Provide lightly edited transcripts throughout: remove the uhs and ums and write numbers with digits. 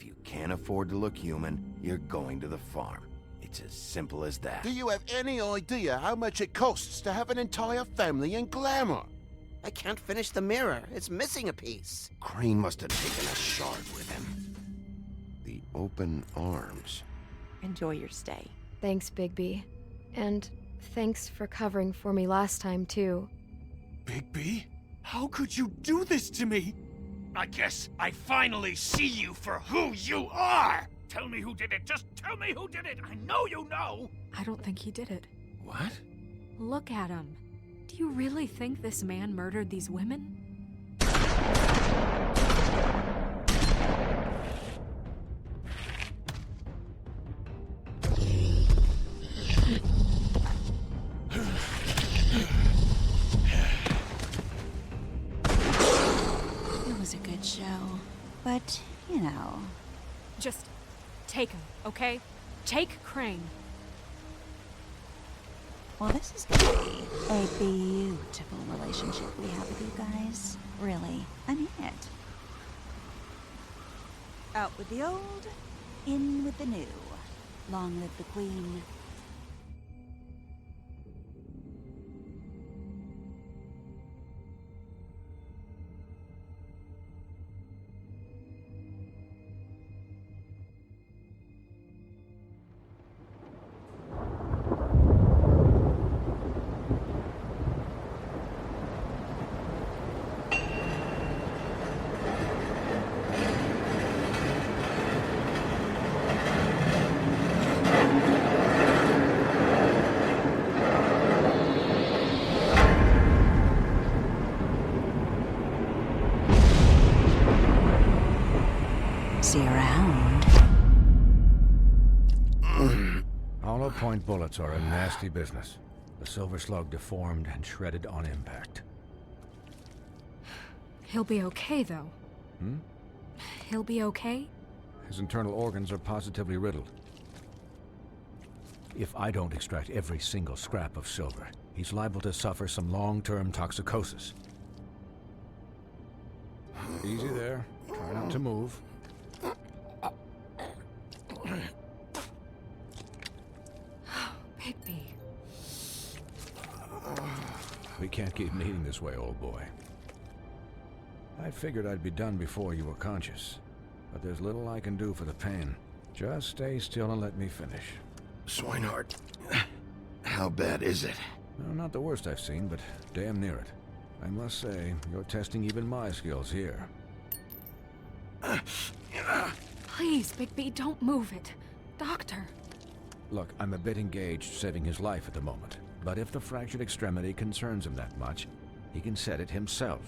If you can't afford to look human, you're going to the farm. It's as simple as that. Do you have any idea how much it costs to have an entire family in glamour? I can't finish the mirror. It's missing a piece. Crane must have taken a shard with him. The open arms. Enjoy your stay. Thanks, Bigby. And thanks for covering for me last time, too. Bigby? How could you do this to me? I guess I finally see you for who you are! Tell me who did it! Just tell me who did it! I know you know! I don't think he did it. What? Look at him. Do you really think this man murdered these women? It was a good show. But, you know... Just take him, okay? Take Crane. Well, this is gonna be a beautiful relationship we have with you guys. Really, I mean it. Out with the old, in with the new. Long live the Queen. See you around. Hollow point bullets are a nasty business. The silver slug deformed and shredded on impact. He'll be okay, though. He'll be okay? His internal organs are positively riddled. If I don't extract every single scrap of silver, he's liable to suffer some long-term toxicosis. Easy there. Try not to move. Bigby. We can't keep meeting this way, old boy. I figured I'd be done before you were conscious, but there's little I can do for the pain. Just stay still and let me finish. Swinehart, how bad is it? No, not the worst I've seen, but damn near it. I must say, you're testing even my skills here. Please, Bigby, don't move it. Doctor. Look, I'm a bit engaged saving his life at the moment, but if the fractured extremity concerns him that much, he can set it himself.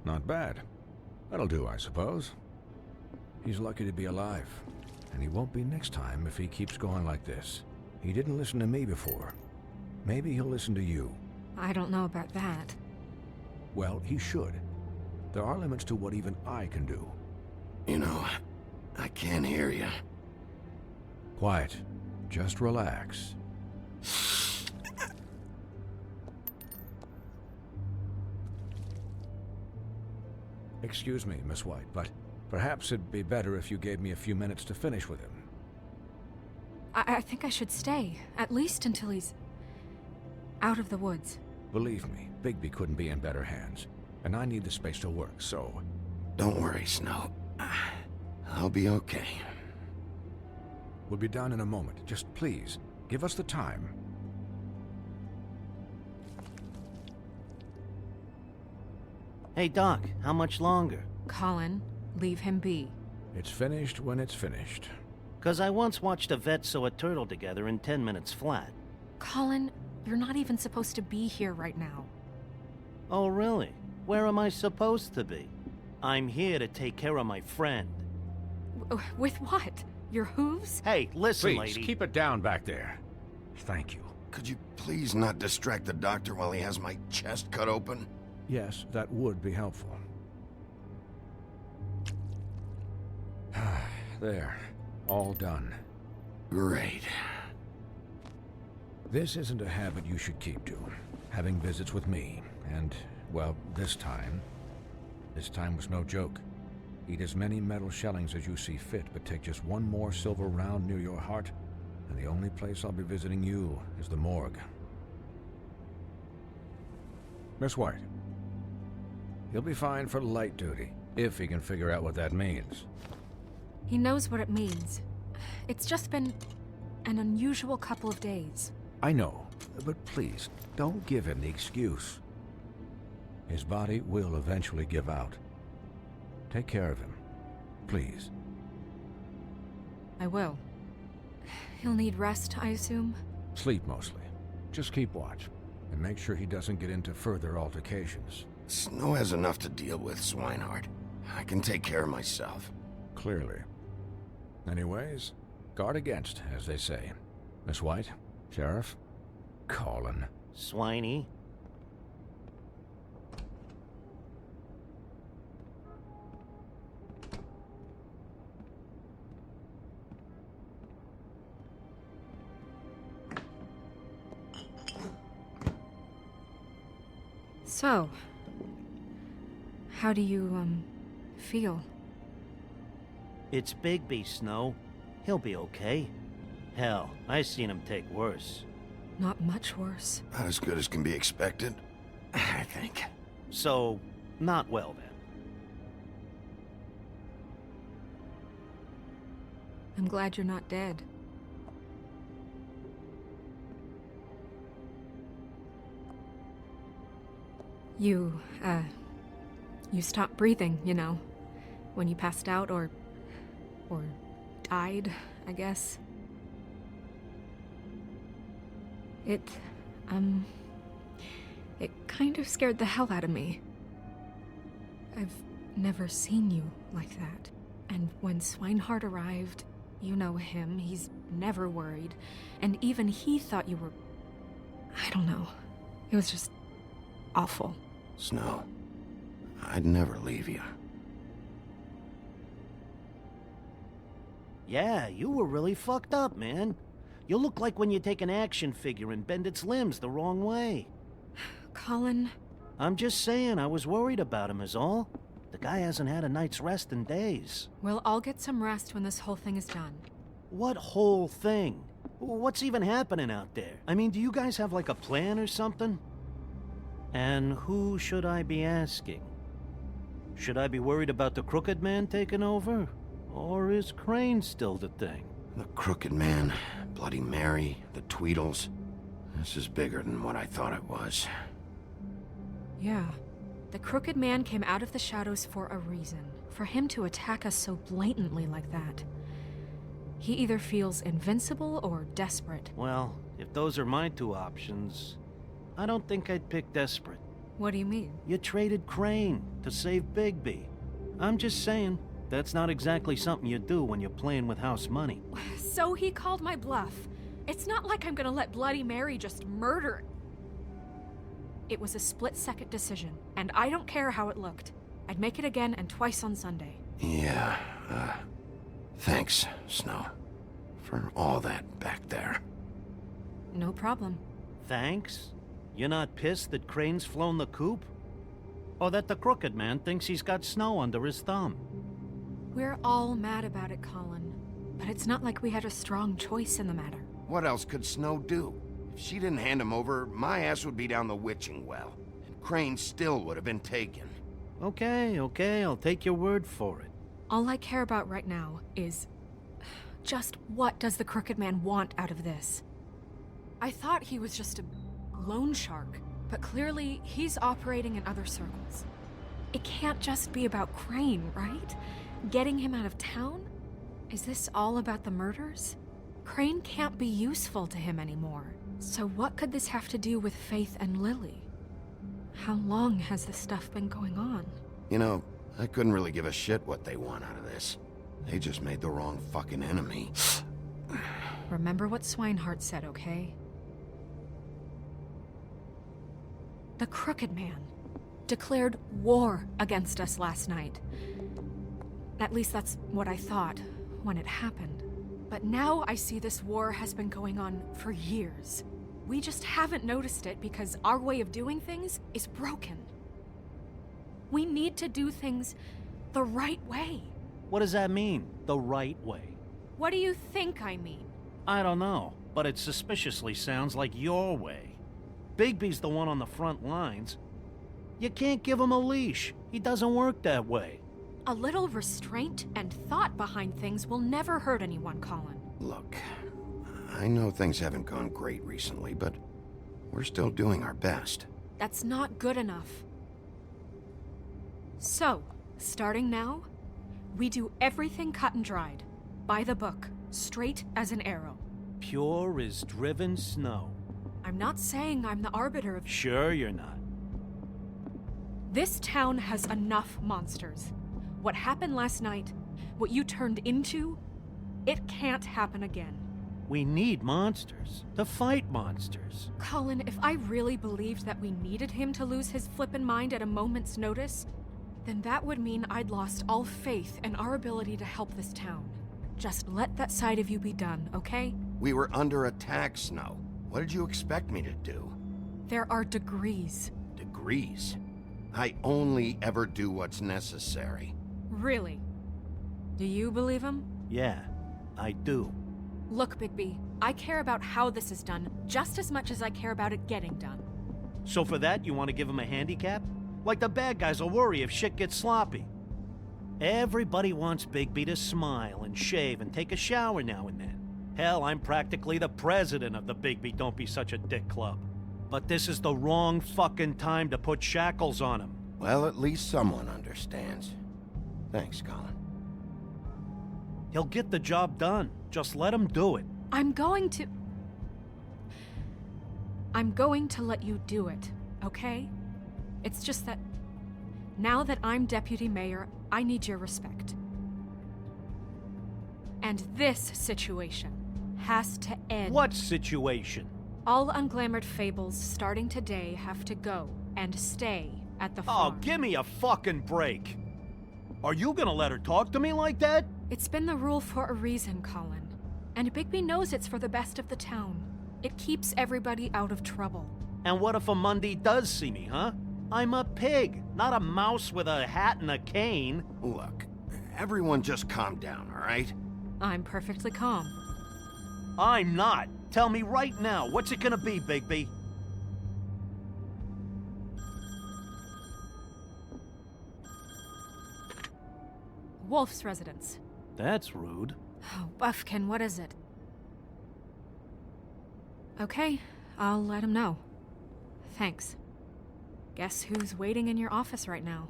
Not bad. That'll do, I suppose. He's lucky to be alive, and he won't be next time if he keeps going like this. He didn't listen to me before. Maybe he'll listen to you. I don't know about that. Well, he should. There are limits to what even I can do. You know, I can't hear you. Quiet. Just relax. Excuse me, Miss White, but perhaps it'd be better if you gave me a few minutes to finish with him. I think I should stay, at least until he's out of the woods. Believe me, Bigby couldn't be in better hands, and I need the space to work, so... Don't worry, Snow. I'll be okay. We'll be done in a moment. Just please, give us the time. Hey, Doc, how much longer? Colin, leave him be. It's finished when it's finished. 'Cause I once watched a vet sew a turtle together in 10 minutes flat. Colin, You're not even supposed to be here right now. Oh, really? Where am I supposed to be? I'm here to take care of my friend. With what? Your hooves? Hey, listen, Please, lady. keep it down back there. Thank you. Could you please not distract the doctor while he has my chest cut open? Yes, that would be helpful. There. All done. Great. This isn't a habit you should keep to. Having visits with me, and, well, this time was no joke. Eat as many metal shellings as you see fit, but take just one more silver round near your heart, and the only place I'll be visiting you is the morgue. Miss White. He'll be fine for light duty, if he can figure out what that means. He knows what it means. It's just been an unusual couple of days. I know, but please, don't give him the excuse. His body will eventually give out. Take care of him, please. I will. He'll need rest, I assume? Sleep mostly. Just keep watch, and make sure he doesn't get into further altercations. Snow has enough to deal with, Swinehart. I can take care of myself. Clearly. Anyways, guard against, as they say. Miss White, Sheriff, Colin. Swiney. So, how do you, feel? It's Bigby, Snow. He'll be okay. Hell, I seen him take worse. Not much worse. Not as good as can be expected, I think. So, not well then. I'm glad you're not dead. You stopped breathing, you know, when you passed out or died, I guess. It kind of scared the hell out of me. I've never seen you like that. And when Swinehart arrived, you know him, he's never worried. And even he thought you were... I don't know. It was just awful. Snow, I'd never leave you. Yeah, you were really fucked up, man. You look like when you take an action figure and bend its limbs the wrong way. Colin... I'm just saying, I was worried about him is all. The guy hasn't had a night's rest in days. We'll all get some rest when this whole thing is done. What whole thing? What's even happening out there? I mean, do you guys have like a plan or something? And who should I be asking? Should I be worried about the Crookedman taking over? Or is Crane still the thing? The Crookedman, Bloody Mary, the Tweedles. This is bigger than what I thought it was. Yeah. The Crookedman came out of the shadows for a reason. For him to attack us so blatantly like that. He either feels invincible or desperate. Well, if those are my two options, I don't think I'd pick desperate. What do you mean? You traded Crane to save Bigby. I'm just saying, that's not exactly something you do when you're playing with house money. So he called my bluff. It's not like I'm gonna let Bloody Mary just murder... It was a split-second decision, and I don't care how it looked. I'd make it again and twice on Sunday. Yeah, thanks, Snow. For all that back there. No problem. Thanks? You're not pissed that Crane's flown the coop? Or that the Crookedman thinks he's got Snow under his thumb? We're all mad about it, Colin. But it's not like we had a strong choice in the matter. What else could Snow do? If she didn't hand him over, my ass would be down the witching well. And Crane still would have been taken. Okay, I'll take your word for it. All I care about right now is... just what does the Crookedman want out of this? I thought he was just a loan shark, but clearly he's operating in other circles. It can't just be about Crane, right? Getting him out of town? Is this all about the murders? Crane can't be useful to him anymore. So what could this have to do with Faith and Lily? How long has this stuff been going on? You know, I couldn't really give a shit what they want out of this. They just made the wrong fucking enemy. Remember what Swinehart said, okay? The Crookedman declared war against us last night. At least that's what I thought when it happened. But now I see this war has been going on for years. We just haven't noticed it because our way of doing things is broken. We need to do things the right way. What does that mean, the right way? What do you think I mean? I don't know, but it suspiciously sounds like your way. Bigby's the one on the front lines. You can't give him a leash. He doesn't work that way. A little restraint and thought behind things will never hurt anyone, Colin. Look, I know things haven't gone great recently, but we're still doing our best. That's not good enough. So, starting now, we do everything cut and dried. By the book, straight as an arrow. Pure as driven snow. I'm not saying I'm the arbiter of... Sure you're not. This town has enough monsters. What happened last night, what you turned into, it can't happen again. We need monsters to fight monsters. Colin, if I really believed that we needed him to lose his flippin' mind at a moment's notice, then that would mean I'd lost all faith in our ability to help this town. Just let that side of you be done, okay? We were under attack, Snow. What did you expect me to do? There are degrees. Degrees? I only ever do what's necessary. Really? Do you believe him? Yeah, I do. Look, Bigby, I care about how this is done just as much as I care about it getting done. So for that, you want to give him a handicap? Like the bad guys will worry if shit gets sloppy. Everybody wants Bigby to smile and shave and take a shower now and then. Hell, I'm practically the president of the Bigby Don't Be Such a Dick Club. But this is the wrong fucking time to put shackles on him. Well, at least someone understands. Thanks, Colin. He'll get the job done. Just let him do it. I'm going to let you do it, okay? It's just that now that I'm deputy mayor, I need your respect. And this situation has to end. What situation? All unglamored fables starting today have to go and stay at the farm. Oh, give me a fucking break. Are you gonna let her talk to me like that? It's been the rule for a reason, Colin. And Bigby knows it's for the best of the town. It keeps everybody out of trouble. And what if a Mundy does see me, huh? I'm a pig, not a mouse with a hat and a cane. Look, everyone just calm down, all right? I'm perfectly calm. I'm not. Tell me right now, what's it gonna be, Bigby? Wolf's residence. That's rude. Oh, Buffkin, what is it? Okay, I'll let him know. Thanks. Guess who's waiting in your office right now?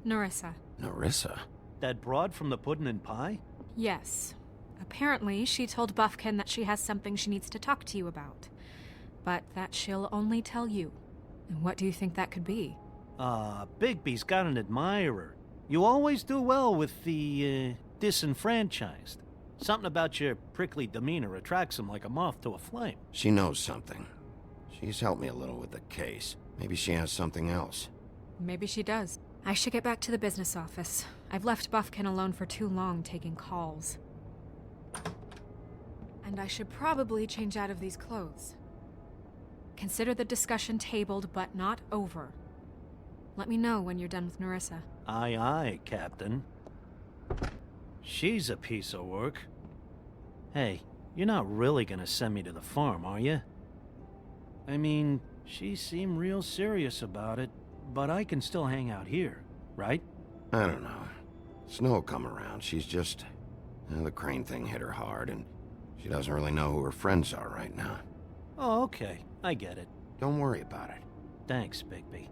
Nerissa. Nerissa? That broad from the Puddin' and Pie? Yes. Apparently, she told Buffkin that she has something she needs to talk to you about. But that she'll only tell you. And what do you think that could be? Bigby's got an admirer. You always do well with the, disenfranchised. Something about your prickly demeanor attracts him like a moth to a flame. She knows something. She's helped me a little with the case. Maybe she has something else. Maybe she does. I should get back to the business office. I've left Buffkin alone for too long taking calls. And I should probably change out of these clothes. Consider the discussion tabled but not over. Let me know when you're done with Nerissa. Aye, aye, Captain. She's a piece of work. Hey, you're not really gonna send me to the farm, are you? I mean, she seemed real serious about it, but I can still hang out here, right? I don't know. Snow will come around. She's just... the Crane thing hit her hard, and she doesn't really know who her friends are right now. Oh, okay. I get it. Don't worry about it. Thanks, Bigby.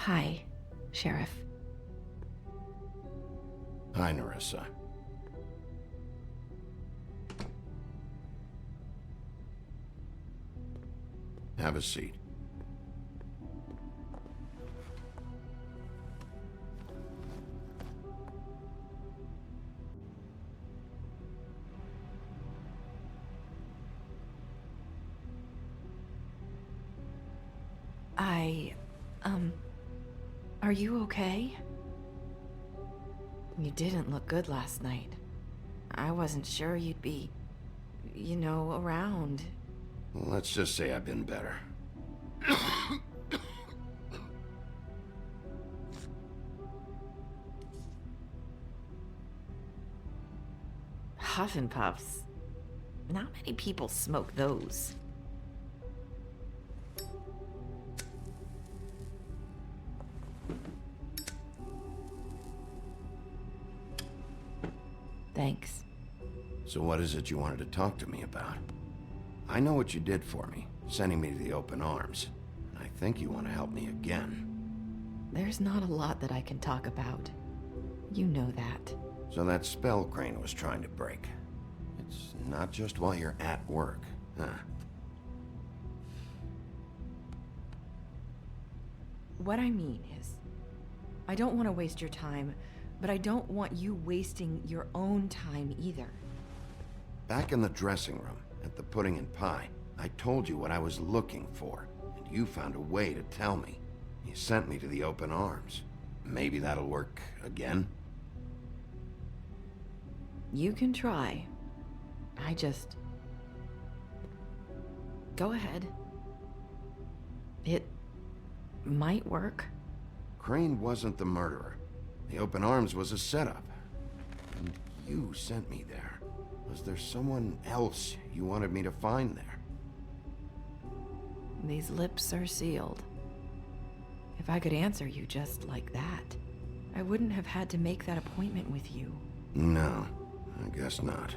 Hi, Sheriff. Hi, Nerissa. Have a seat. Are you okay? You didn't look good last night. I wasn't sure you'd be, around. Let's just say I've been better. Huff and puffs. Not many people smoke those. Thanks. So what is it you wanted to talk to me about? I know what you did for me, sending me to the open arms. And I think you want to help me again. There's not a lot that I can talk about. You know that. So that spell Crane was trying to break. It's not just while you're at work, huh? What I mean is, I don't want to waste your time, but I don't want you wasting your own time either. Back in the dressing room, at the pudding and pie, I told you what I was looking for, and you found a way to tell me. You sent me to the open arms. Maybe that'll work again? You can try. Go ahead. It might work. Crane wasn't the murderer. The open arms was a setup. And you sent me there. Was there someone else you wanted me to find there? These lips are sealed. If I could answer you just like that, I wouldn't have had to make that appointment with you. No, I guess not.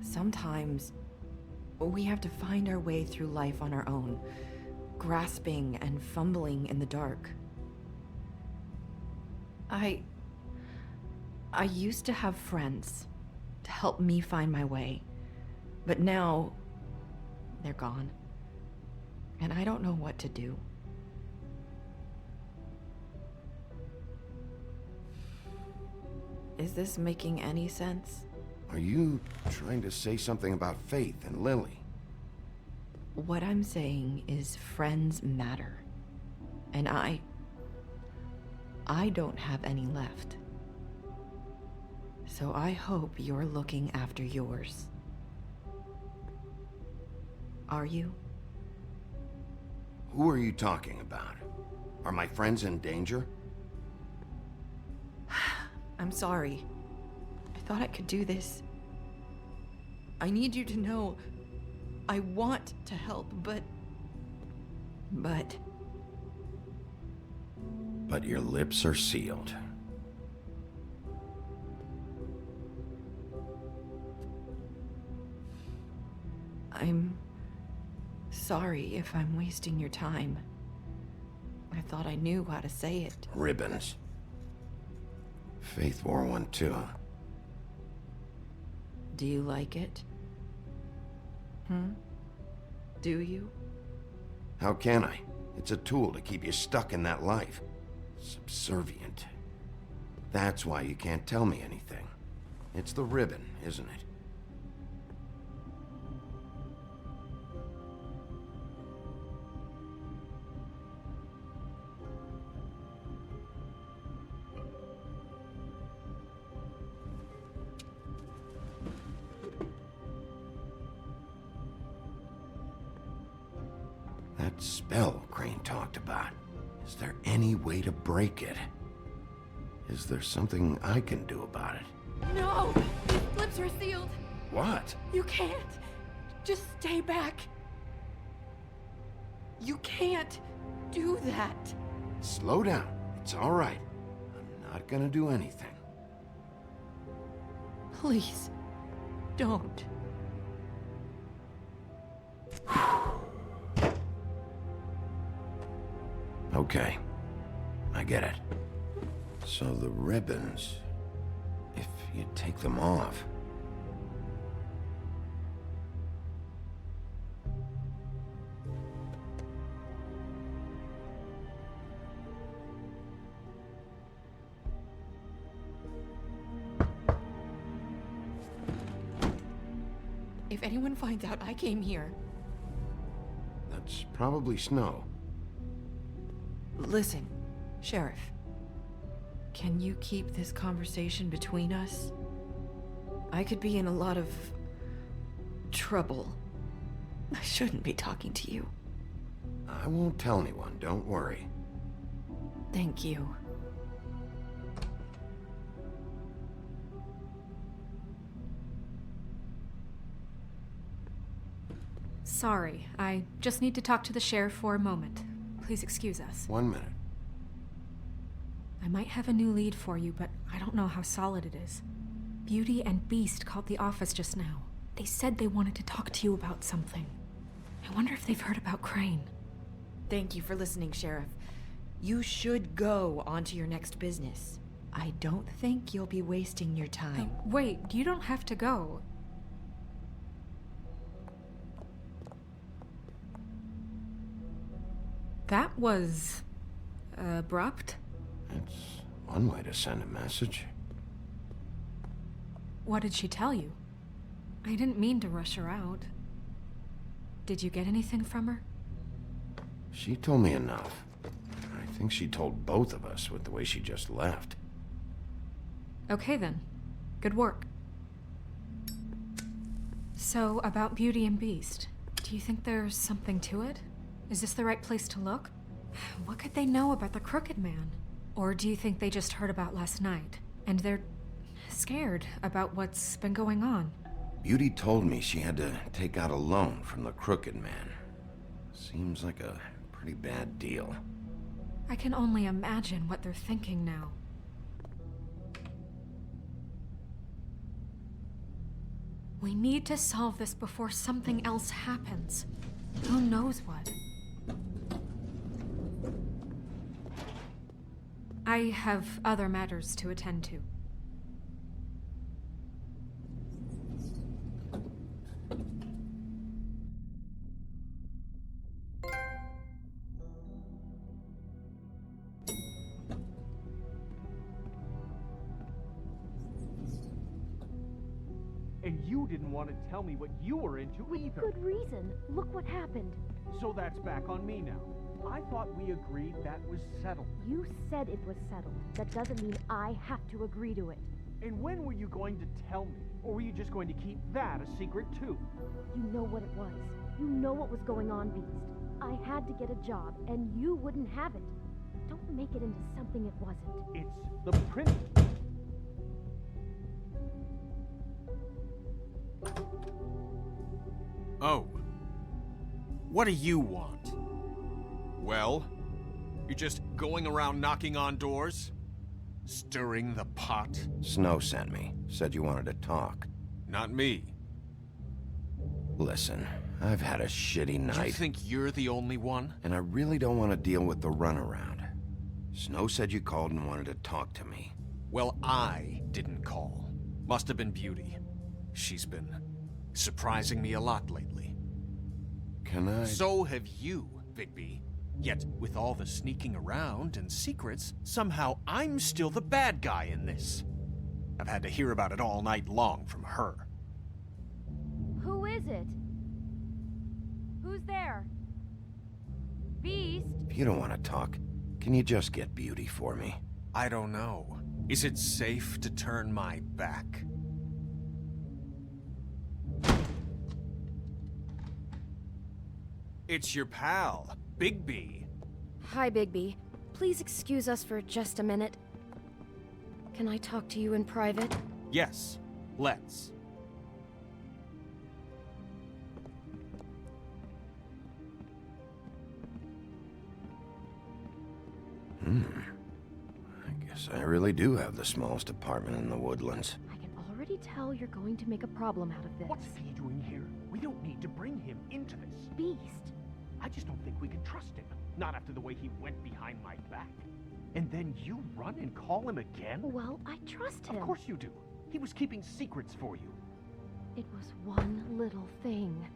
Sometimes, we have to find our way through life on our own, grasping and fumbling in the dark. I used to have friends to help me find my way, but now they're gone, and I don't know what to do. Is this making any sense? Are you trying to say something about Faith and Lily? What I'm saying is friends matter, and I don't have any left. So I hope you're looking after yours. Are you? Who are you talking about? Are my friends in danger? I'm sorry. I thought I could do this. I need you to know I want to help, but your lips are sealed. I'm sorry if I'm wasting your time. I thought I knew how to say it. Ribbons. Faith wore one too. Do you like it? Do you? How can I? It's a tool to keep you stuck in that life. Subservient. That's why you can't tell me anything. It's the ribbon, isn't it? That spell Crane talked about. Is there any way to break it? Is there something I can do about it? No! His lips are sealed! What? You can't! Just stay back! You can't do that! Slow down. It's all right. I'm not gonna do anything. Please, don't. Okay. I get it. So the ribbons... if you take them off... If anyone finds out I came here... That's probably Snow. Listen, Sheriff. Can you keep this conversation between us? I could be in a lot of... trouble. I shouldn't be talking to you. I won't tell anyone, don't worry. Thank you. Sorry, I just need to talk to the sheriff for a moment. Please excuse us. 1 minute. I might have a new lead for you, but I don't know how solid it is. Beauty and Beast called the office just now. They said they wanted to talk to you about something. I wonder if they've heard about Crane. Thank you for listening, Sheriff. You should go on to your next business. I don't think you'll be wasting your time. Wait, you don't have to go. That was... abrupt? It's one way to send a message. What did she tell you? I didn't mean to rush her out. Did you get anything from her? She told me enough. I think she told both of us with the way she just left. Okay then. Good work. So, about Beauty and Beast, do you think there's something to it? Is this the right place to look? What could they know about the Crookedman? Or do you think they just heard about last night, and they're scared about what's been going on? Beauty told me she had to take out a loan from the Crookedman. Seems like a pretty bad deal. I can only imagine what they're thinking now. We need to solve this before something else happens. Who knows what? I have other matters to attend to. And you didn't want to tell me what you were into either. Good reason. Look what happened. So that's back on me now. I thought we agreed that was settled. You said it was settled. That doesn't mean I have to agree to it. And when were you going to tell me? Or were you just going to keep that a secret too? You know what it was. You know what was going on, Beast. I had to get a job, and you wouldn't have it. Don't make it into something it wasn't. It's the prince. Oh. What do you want? Well? You're just going around knocking on doors? Stirring the pot? Snow sent me. Said you wanted to talk. Not me. Listen, I've had a shitty night. You think you're the only one? And I really don't want to deal with the runaround. Snow said you called and wanted to talk to me. Well, I didn't call. Must have been Beauty. She's been surprising me a lot lately. Can I... So have you, Bigby. Yet, with all the sneaking around and secrets, somehow I'm still the bad guy in this. I've had to hear about it all night long from her. Who is it? Who's there? Beast? If you don't want to talk, can you just get Beauty for me? I don't know. Is it safe to turn my back? It's your pal, Bigby. Hi, Bigby. Please excuse us for just a minute. Can I talk to you in private? Yes, let's. I guess I really do have the smallest apartment in the Woodlands. I can already tell you're going to make a problem out of this. What's he doing here? We don't need to bring him into this. Beast! I just don't think we can trust him. Not after the way he went behind my back. And then you run and call him again? Well, I trust him. Of course you do. He was keeping secrets for you. It was one little thing.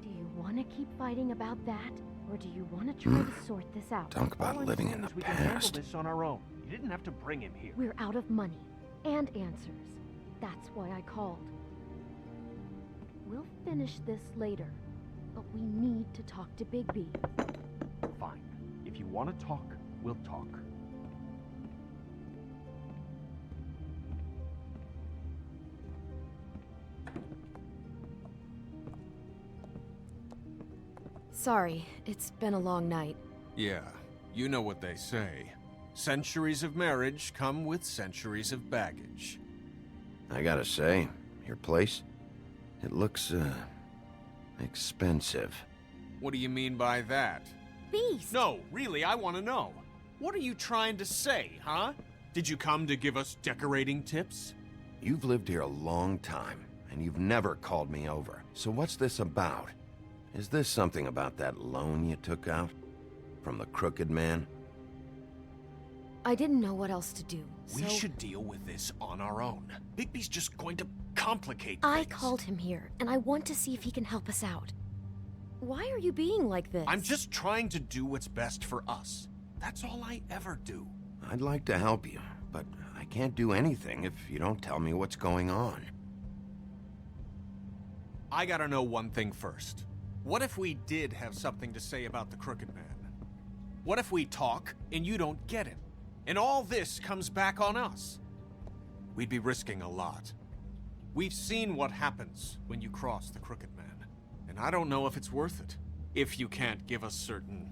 Do you want to keep fighting about that? Or do you want to try to sort this out? Talk about All I'm living saying in the is we can handle past. this on our own. You didn't have to bring him here. We're out of money and answers. That's why I called. We'll finish this later, but we need to talk to Bigby. Fine. If you want to talk, we'll talk. Sorry, it's been a long night. Yeah, you know what they say. Centuries of marriage come with centuries of baggage. I gotta say, your place, it looks, expensive. What do you mean by that? Beast! No, really, I want to know. What are you trying to say, huh? Did you come to give us decorating tips? You've lived here a long time, and you've never called me over. So what's this about? Is this something about that loan you took out? From the Crookedman? I didn't know what else to do, so... We should deal with this on our own. Bigby's just going to complicate things. I called him here, and I want to see if he can help us out. Why are you being like this? I'm just trying to do what's best for us. That's all I ever do. I'd like to help you, but I can't do anything if you don't tell me what's going on. I gotta know one thing first. What if we did have something to say about the Crookedman? What if we talk and you don't get him? And all this comes back on us? We'd be risking a lot. We've seen what happens when you cross the Crookedman, and I don't know if it's worth it, if you can't give us certain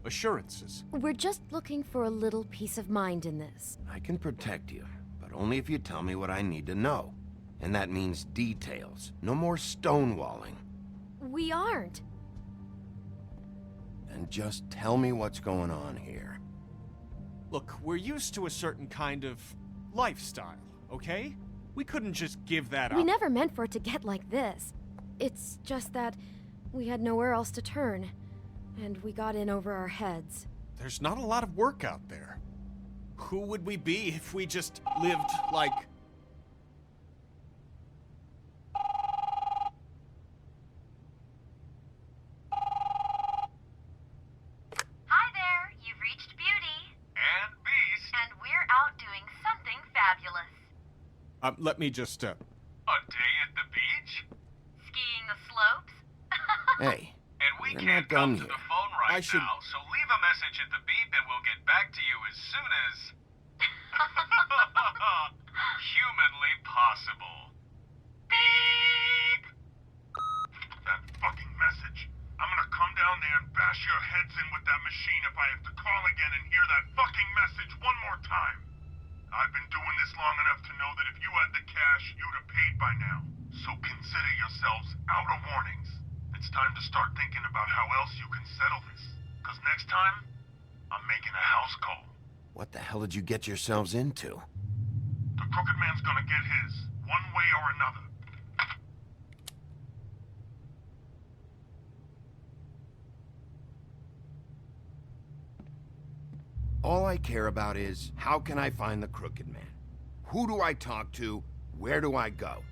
assurances. We're just looking for a little peace of mind in this. I can protect you, but only if you tell me what I need to know. And that means details. No more stonewalling. We aren't. Then just tell me what's going on here. Look, we're used to a certain kind of lifestyle, okay? We couldn't just give that up. We never meant for it to get like this. It's just that we had nowhere else to turn, and we got in over our heads. There's not a lot of work out there. Who would we be if we just lived like... Hi there, you've reached Beauty. And Beast. And we're out doing something fabulous. Let me just, A day at the beach? Skiing the slopes? Hey, And we we're can't not done come to yet. the phone right now, so leave a message at the beep and we'll get back to you as soon as... humanly possible. Beep! That fucking message. I'm gonna come down there and bash your heads in with that machine if I have to call again and hear that fucking message one more time. I've been doing this long enough to know that if you had the cash, you'd have paid by now. So consider yourselves out of warnings. It's time to start thinking about how else you can settle this. Because next time, I'm making a house call. What the hell did you get yourselves into? The Crookedman's gonna get his, one way or another. All I care about is, how can I find the Crookedman? Who do I talk to? Where do I go?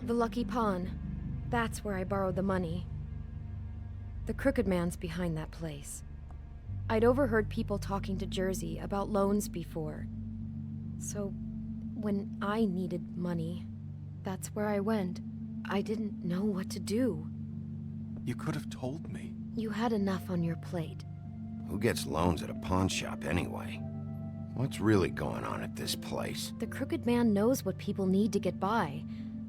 The Lucky Pawn. That's where I borrowed the money. The Crookedman's behind that place. I'd overheard people talking to Jersey about loans before. So, when I needed money, that's where I went. I didn't know what to do. You could have told me. You had enough on your plate. Who gets loans at a pawn shop anyway? What's really going on at this place? The Crookedman knows what people need to get by,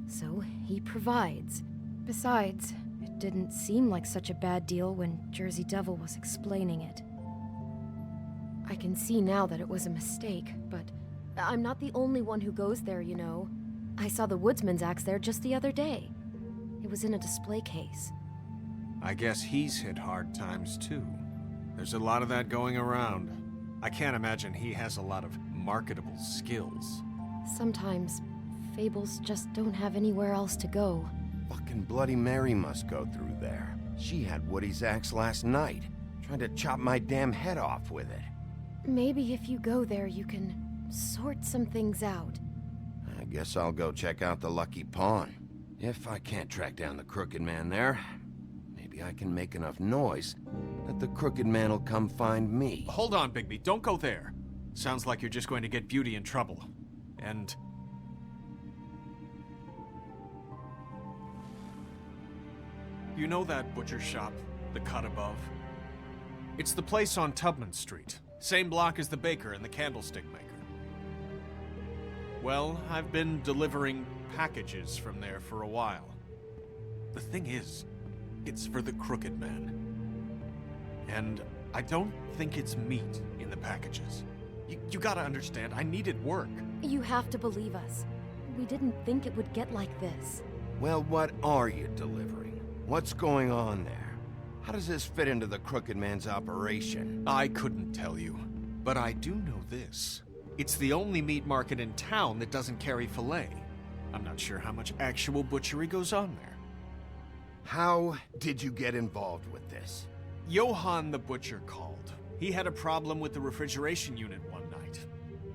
so he provides. Besides, it didn't seem like such a bad deal when Jersey Devil was explaining it. I can see now that it was a mistake, but I'm not the only one who goes there, you know. I saw the woodsman's axe there just the other day. It was in a display case. I guess he's hit hard times too. There's a lot of that going around. I can't imagine he has a lot of marketable skills. Sometimes, Fables just don't have anywhere else to go. Fucking Bloody Mary must go through there. She had Woody's axe last night, trying to chop my damn head off with it. Maybe if you go there, you can sort some things out. I guess I'll go check out the Lucky Pawn. If I can't track down the Crooked Man there, maybe I can make enough noise that the Crooked Man will come find me. Hold on, Bigby. Don't go there. Sounds like you're just going to get Beauty in trouble. And... you know that butcher shop, the cut above? It's the place on Tubman Street. Same block as the baker and the candlestick maker. Well, I've been delivering packages from there for a while. The thing is, it's for the Crooked Man. And I don't think it's meat in the packages. You gotta understand, I needed work. You have to believe us. We didn't think it would get like this. Well, what are you delivering? What's going on there? How does this fit into the Crooked Man's operation? I couldn't tell you, but I do know this. It's the only meat market in town that doesn't carry filet. I'm not sure how much actual butchery goes on there. How did you get involved with this? Johann the butcher called. He had a problem with the refrigeration unit one night.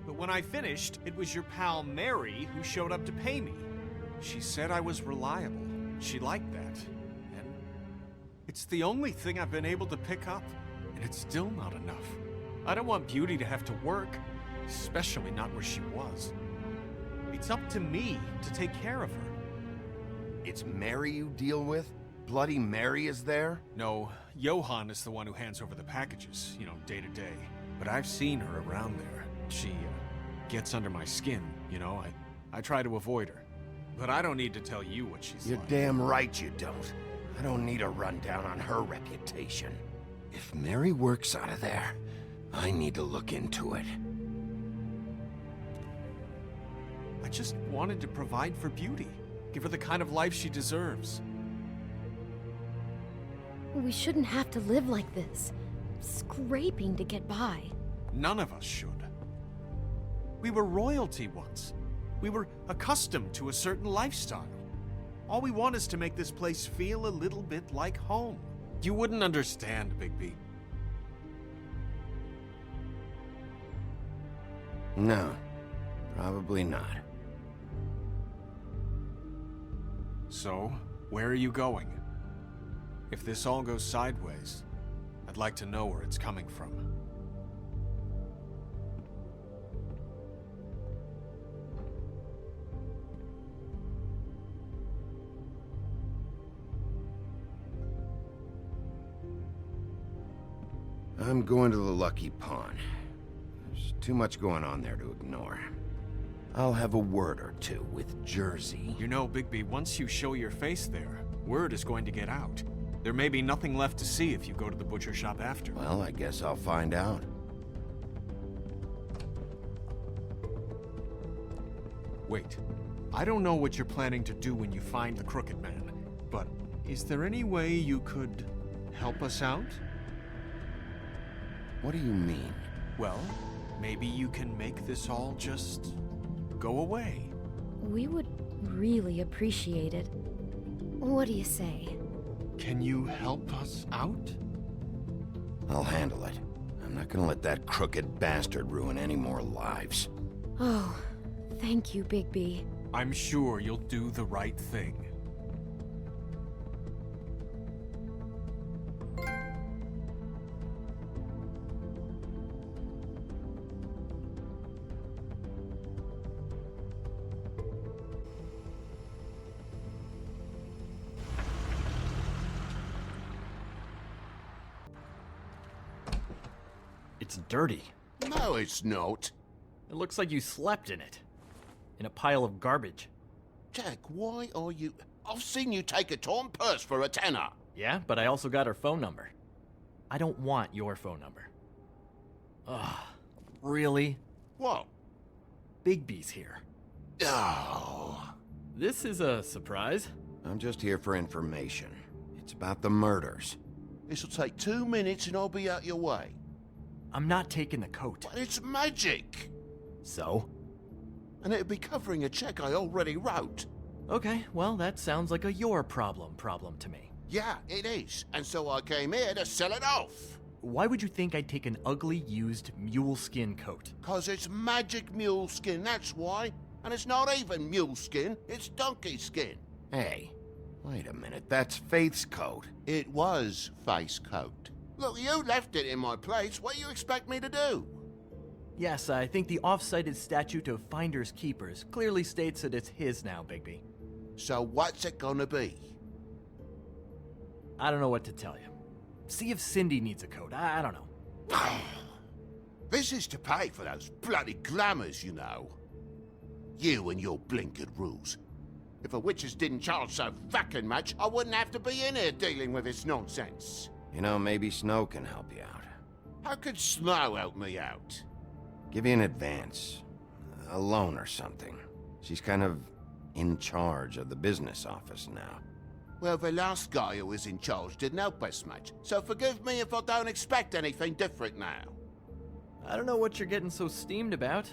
But when I finished, it was your pal Mary who showed up to pay me. She said I was reliable. She liked that. And it's the only thing I've been able to pick up. And it's still not enough. I don't want Beauty to have to work. Especially not where she was. It's up to me to take care of her. It's Mary you deal with? Bloody Mary is there? No, Johann is the one who hands over the packages, you know, day to day. But I've seen her around there. She gets under my skin, you know. I try to avoid her. But I don't need to tell you what she's You're like. damn right you don't. I don't need a rundown on her reputation. If Mary works out of there, I need to look into it. I just wanted to provide for Beauty. Give her the kind of life she deserves. We shouldn't have to live like this, scraping to get by. None of us should. We were royalty once. We were accustomed to a certain lifestyle. All we want is to make this place feel a little bit like home. You wouldn't understand, Bigby. No, probably not. So, where are you going? If this all goes sideways, I'd like to know where it's coming from. I'm going to the Lucky Pawn. There's too much going on there to ignore. I'll have a word or two with Jersey. You know, Bigby, once you show your face there, word is going to get out. There may be nothing left to see if you go to the butcher shop after. Well, I guess I'll find out. Wait. I don't know what you're planning to do when you find the Crooked Man, but is there any way you could help us out? What do you mean? Well, maybe you can make this all just go away. We would really appreciate it. What do you say? Can you help us out? I'll handle it. I'm not gonna let that crooked bastard ruin any more lives. Oh, thank you, Bigby. I'm sure you'll do the right thing. It's dirty. No, it's not. It looks like you slept in it. In a pile of garbage. Jack, why are you... I've seen you take a torn purse for a tenner. Yeah, but I also got her phone number. I don't want your phone number. Ugh, really? What? Bigby's here. Oh. This is a surprise. I'm just here for information. It's about the murders. This'll take 2 minutes and I'll be out your way. I'm not taking the coat. But it's magic. So? and it'd be covering a check I already wrote. Okay, well, that sounds like a your problem to me. Yeah, it is, and so I came here to sell it off. Why would you think I'd take an ugly, used mule skin coat? 'Cause it's magic mule skin, that's why. And it's not even mule skin, it's donkey skin. Hey, wait a minute, that's Faith's coat. It was Faith's coat. Look, you left it in my place. What do you expect me to do? Yes, I think the off-cited statute of Finders Keepers clearly states that it's his now, Bigby. So what's it gonna be? I don't know what to tell you. See if Cindy needs a coat. I don't know. This is to pay for those bloody glamours, you know. You and your blinkered rules. If the witches didn't charge so fucking much, I wouldn't have to be in here dealing with this nonsense. You know, maybe Snow can help you out. How could Snow help me out? Give you an advance. A loan or something. She's kind of in charge of the business office now. Well, the last guy who was in charge didn't help us much, so forgive me if I don't expect anything different now. I don't know what you're getting so steamed about.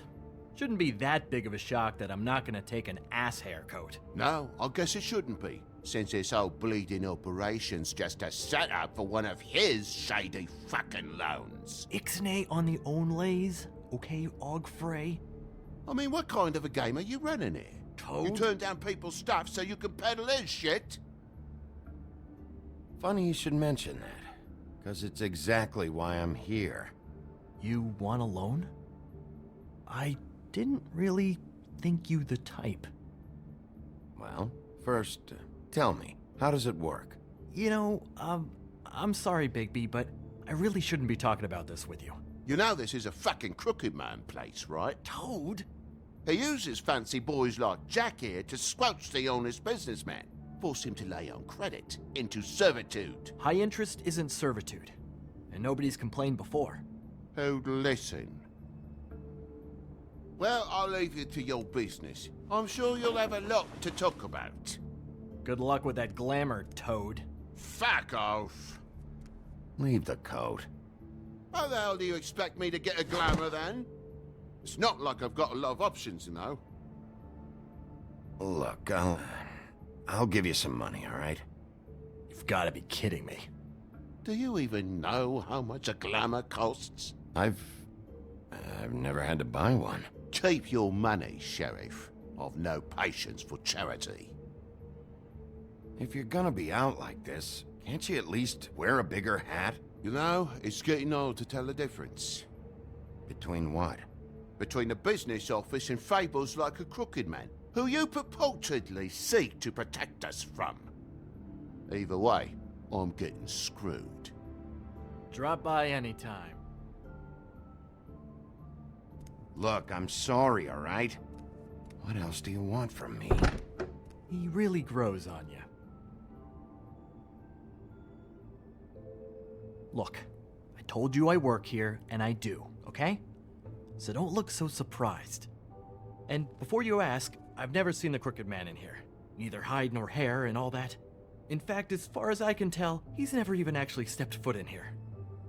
Shouldn't be that big of a shock that I'm not gonna take an ass hair coat. No, I guess it shouldn't be, since this whole bleeding operation's just a setup for one of his shady fucking loans. Ixnay on the own lays, okay, Og Frey? I mean, what kind of a game are you running here? Toad? You turn down people's stuff so you can peddle his shit? Funny you should mention that, because it's exactly why I'm here. You want a loan? I didn't really think you the type. Well, first, tell me, how does it work? You know, I'm sorry, Bigby, but I really shouldn't be talking about this with you. You know this is a fucking Crookedman place, right? Toad? He uses fancy boys like Jack here to squelch the honest businessman. Force him to lay on credit into servitude. High interest isn't servitude, and nobody's complained before. Who'd listen? Well, I'll leave you to your business. I'm sure you'll have a lot to talk about. Good luck with that glamour, Toad. Fuck off. Leave the coat. How the hell do you expect me to get a glamour then? It's not like I've got a lot of options, you know. Look, I'll give you some money, all right? You've got to be kidding me. Do you even know how much a glamour costs? I've never had to buy one. Keep your money, Sheriff. I've no patience for charity. If you're gonna be out like this, can't you at least wear a bigger hat? You know, it's getting old to tell the difference. Between what? Between the business office and fables like a Crookedman, who you purportedly seek to protect us from. Either way, I'm getting screwed. Drop by anytime. Look, I'm sorry, all right? What else do you want from me? He really grows on you. Look, I told you I work here, and I do, okay? So don't look so surprised. And before you ask, I've never seen the Crookedman in here. Neither hide nor hair and all that. In fact, as far as I can tell, he's never even actually stepped foot in here.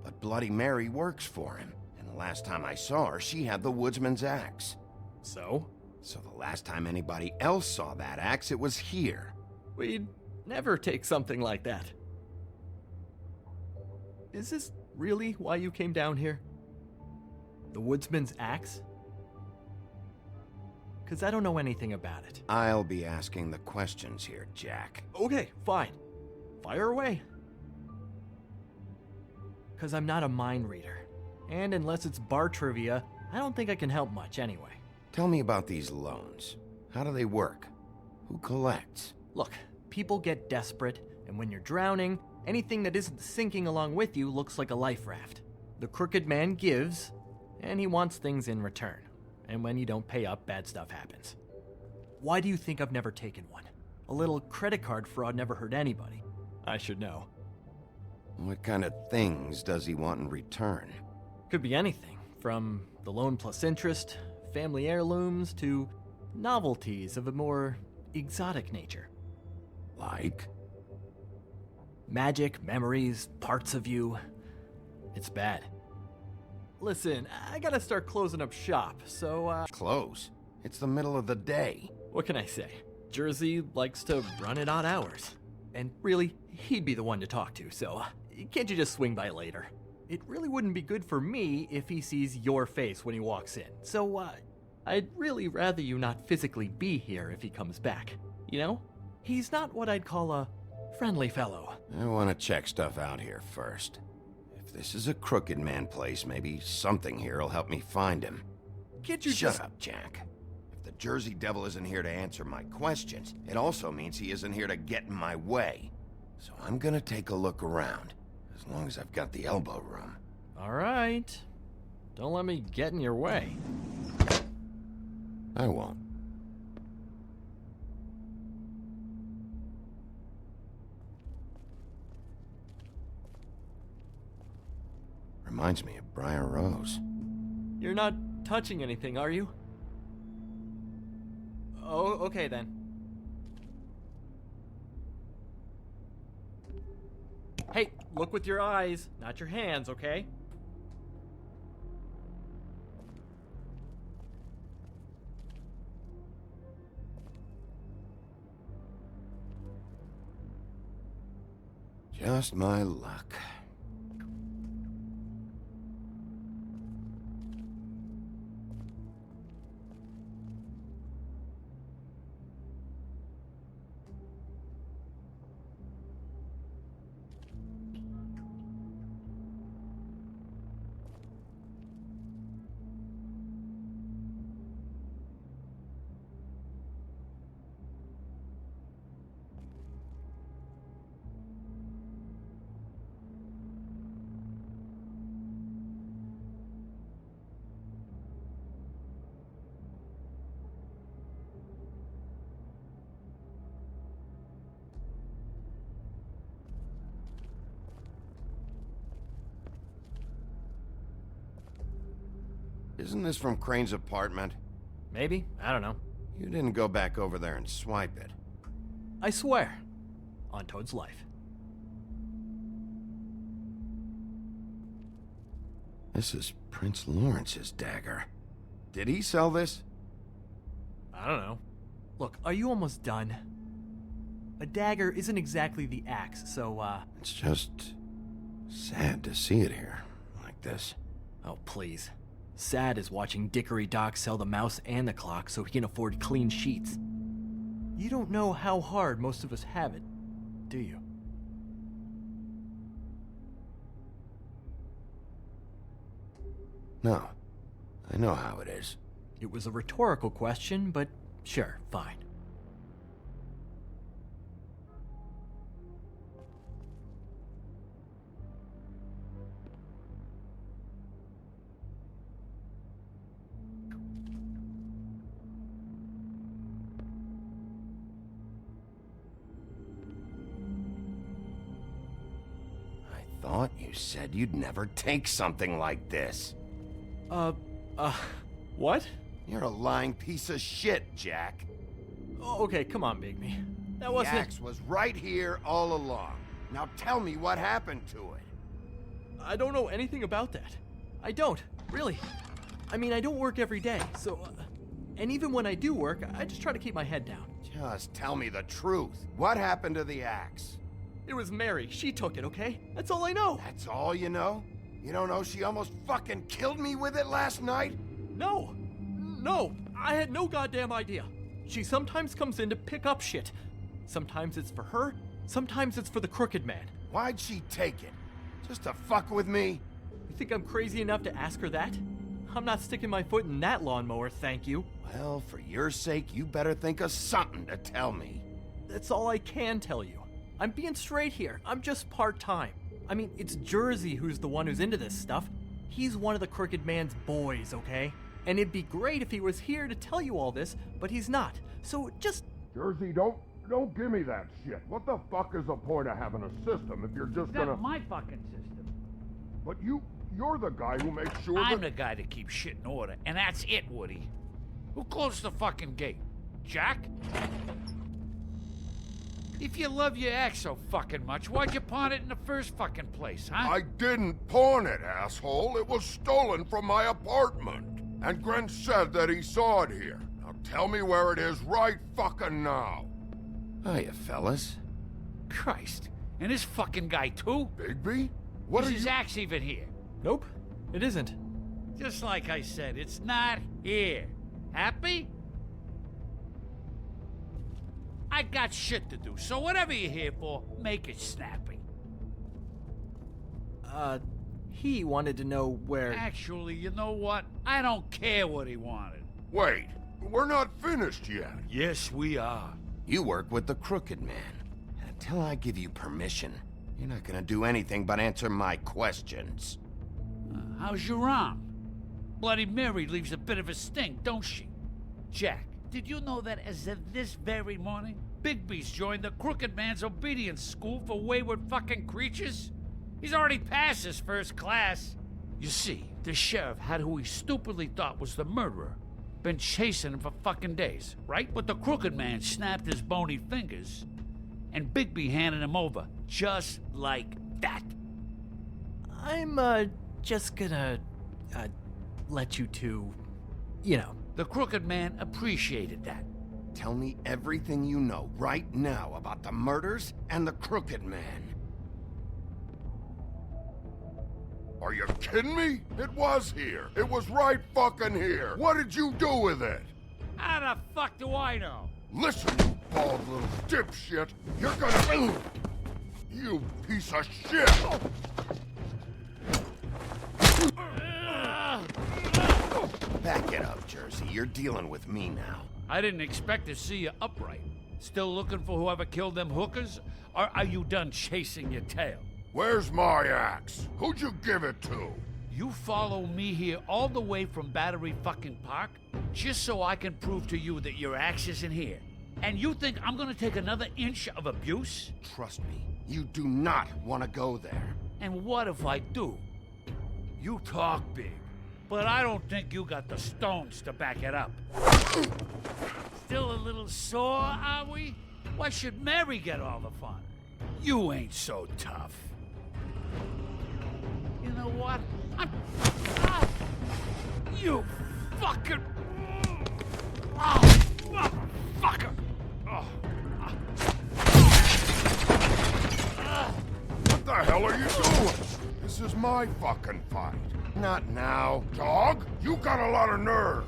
But Bloody Mary works for him. And the last time I saw her, she had the woodsman's axe. So? So the last time anybody else saw that axe, it was here. We'd never take something like that. Is this really why you came down here? The woodsman's axe? Because I don't know anything about it. I'll be asking the questions here, Jack. Okay, fine. Fire away. Because I'm not a mind reader. And unless it's bar trivia, I don't think I can help much anyway. Tell me about these loans. How do they work? Who collects? Look, people get desperate, and when you're drowning, anything that isn't sinking along with you looks like a life raft. The Crookedman gives, and he wants things in return. And when you don't pay up, bad stuff happens. Why do you think I've never taken one? A little credit card fraud never hurt anybody. I should know. What kind of things does he want in return? Could be anything, from the loan plus interest, family heirlooms, to novelties of a more exotic nature. Like? Magic, memories, parts of you. It's bad. Listen, I gotta start closing up shop, so, Close? It's the middle of the day. What can I say? Jersey likes to run at odd hours. And really, he'd be the one to talk to, so can't you just swing by later? It really wouldn't be good for me if he sees your face when he walks in, so I'd really rather you not physically be here if he comes back. You know? He's not what I'd call a friendly fellow. I want to check stuff out here first. If this is a Crookedman place, maybe something here will help me find him. Can't you Shut up, Jack. If the Jersey Devil isn't here to answer my questions, it also means he isn't here to get in my way. So I'm gonna take a look around, as long as I've got the elbow room. All right. Don't let me get in your way. I won't. Reminds me of Briar Rose. You're not touching anything, are you? Oh, okay then. Hey, look with your eyes, not your hands, okay? Just my luck. Isn't this from Crane's apartment? Maybe, I don't know. You didn't go back over there and swipe it. I swear. On Toad's life. This is Prince Lawrence's dagger. Did he sell this? I don't know. Look, are you almost done? A dagger isn't exactly the axe, so, It's just sad to see it here, like this. Oh, please. Sad is watching Dickory Doc sell the mouse and the clock so he can afford clean sheets. You don't know how hard most of us have it, do you? No. I know how it is. It was a rhetorical question, but sure, fine. Thought you said you'd never take something like this. What? You're a lying piece of shit, Jack. Oh, okay, come on, Bigby. That wasn't... The axe was right here all along. Now tell me what happened to it. I don't know anything about that. I don't, really. I mean, I don't work every day, so... and even when I do work, I just try to keep my head down. Just tell me the truth. What happened to the axe? It was Mary. She took it, okay? That's all I know. That's all you know? You don't know she almost fucking killed me with it last night? No. No. I had no goddamn idea. She sometimes comes in to pick up shit. Sometimes it's for her. Sometimes it's for the Crookedman. Why'd she take it? Just to fuck with me? You think I'm crazy enough to ask her that? I'm not sticking my foot in that lawnmower, thank you. Well, for your sake, you better think of something to tell me. That's all I can tell you. I'm being straight here. I'm just part-time. I mean, it's Jersey who's the one who's into this stuff. He's one of the Crookedman's boys, okay? And it'd be great if he was here to tell you all this, but he's not. So just... Jersey, don't give me that shit. What the fuck is the point of having a system if you're just gonna... That's my fucking system. But you're the guy who makes sure I'm the guy that keeps shit in order, and that's it, Woody. Who closed the fucking gate? Jack? If you love your ex so fucking much, why'd you pawn it in the first fucking place, huh? I didn't pawn it, asshole. It was stolen from my apartment. And Gren said that he saw it here. Now Tell me where it is right fucking now. Hiya, fellas. Christ. And this fucking guy, too? Bigby? What Is are his you... axe even here? Nope, it isn't. Just like I said, it's not here. Happy? I got shit to do, so whatever you're here for, make it snappy. He wanted to know where... Actually, you know what? I don't care what he wanted. Wait, we're not finished yet. Yes, we are. You work with the Crooked Man. And until I give you permission, you're not gonna do anything but answer my questions. How's your arm? Bloody Mary leaves a bit of a stink, don't she? Jack, did you know that as of this very morning, Bigby's joined the Crooked Man's obedience school for wayward fucking creatures? He's already passed his first class. You see, the sheriff had who he stupidly thought was the murderer. Been chasing him for fucking days, right? But the Crooked Man snapped his bony fingers, and Bigby handed him over, just like that. I'm, just gonna, let you two, you know. The Crooked Man appreciated that. Tell me everything you know right now about the murders and the Crooked Man. Are you kidding me? It was here. It was right fucking here. What did you do with it? How the fuck do I know? Listen, you bald little dipshit. You're gonna... You piece of shit! Back it up, Jersey. You're dealing with me now. I didn't expect to see you upright. Still looking for whoever killed them hookers? Or are you done chasing your tail? Where's my axe? Who'd you give it to? You follow me here all the way from Battery fucking Park just so I can prove to you that your axe isn't here. And you think I'm gonna take another inch of abuse? Trust me, you do not want to go there. And what if I do? You talk big, but I don't think you got the stones to back it up. Still a little sore, are we? Why should Mary get all the fun? You ain't so tough. You know what? You fucking... fucker! What the hell are you doing? This is my fucking fight. Not now. Dog, you got a lot of nerve.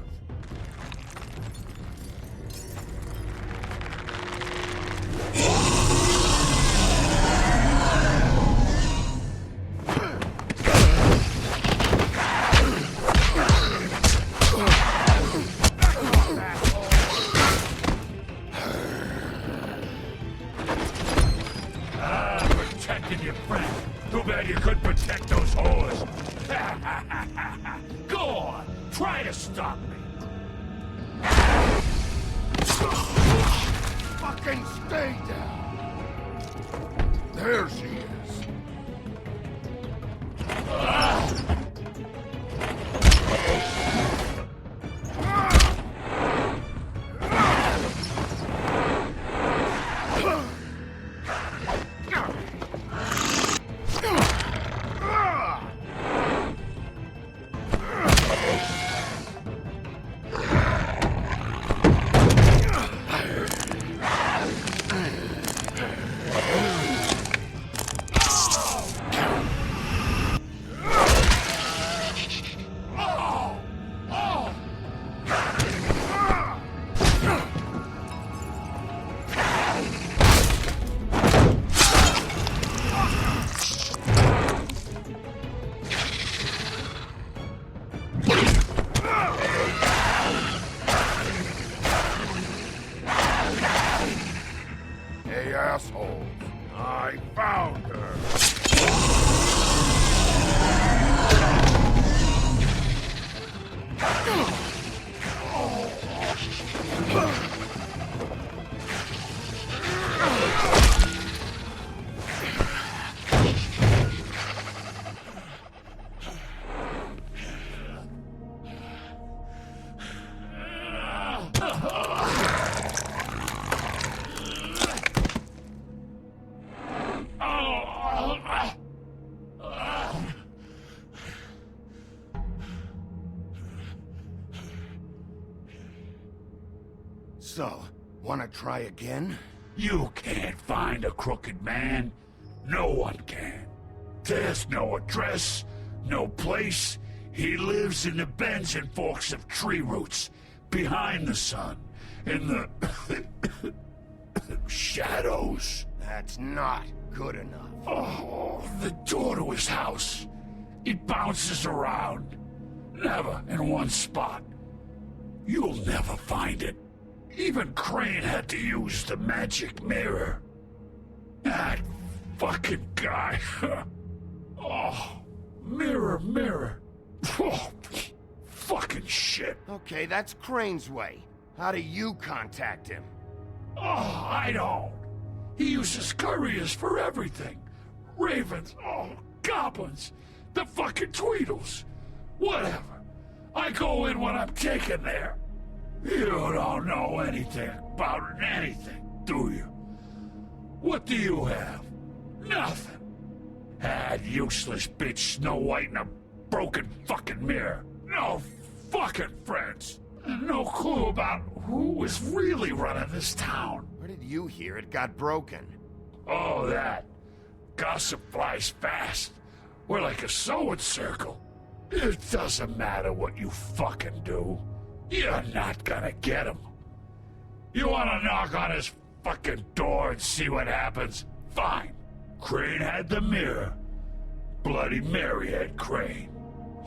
Protecting your friend. Too bad you couldn't protect those whores. Go on, try to stop me. Fucking stay down. There she is. Hey, assholes. I found her. So, wanna try again? You can't find a crooked man. No one can. There's no address, no place. He lives in the bends and forks of tree roots, behind the sun, in the shadows. That's not good enough. Oh, the door to his house. It bounces around. Never in one spot. You'll never find it. Even Crane had to use the magic mirror. That fucking guy. Oh, mirror, mirror. Oh, fucking shit. Okay, that's Crane's way. How do you contact him? Oh, I don't. He uses couriers for everything. Ravens, oh, goblins, the fucking Tweedles. Whatever. I go in when I'm taken there. You don't know anything about anything, do you? What do you have? Nothing. That useless bitch Snow White in a broken fucking mirror. No fucking friends. And no clue about who was really running this town. Where did you hear it got broken? Oh, that. Gossip flies fast. We're like a sewing circle. It doesn't matter what you fucking do. You're not gonna get him. You wanna knock on his fucking door and see what happens? Fine. Crane had the mirror. Bloody Mary had Crane.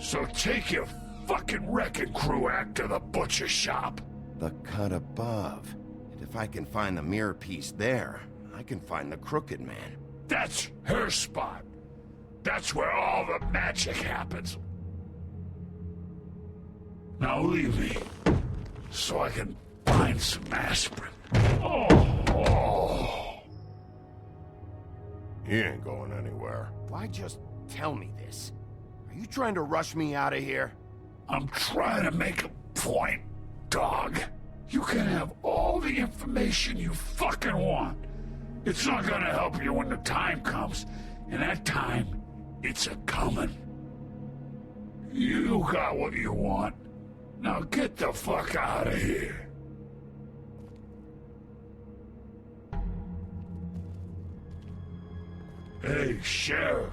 So take your fucking wrecking crew act to the butcher shop. The cut above. And if I can find the mirror piece there, I can find the Crooked Man. That's her spot. That's where all the magic happens. Now leave me, so I can find some aspirin. Oh. He ain't going anywhere. Why just tell me this? Are you trying to rush me out of here? I'm trying to make a point, dog. You can have all the information you fucking want. It's not gonna help you when the time comes, and that time, it's a-comin'. You got what you want. Now get the fuck out of here. Hey, Sheriff.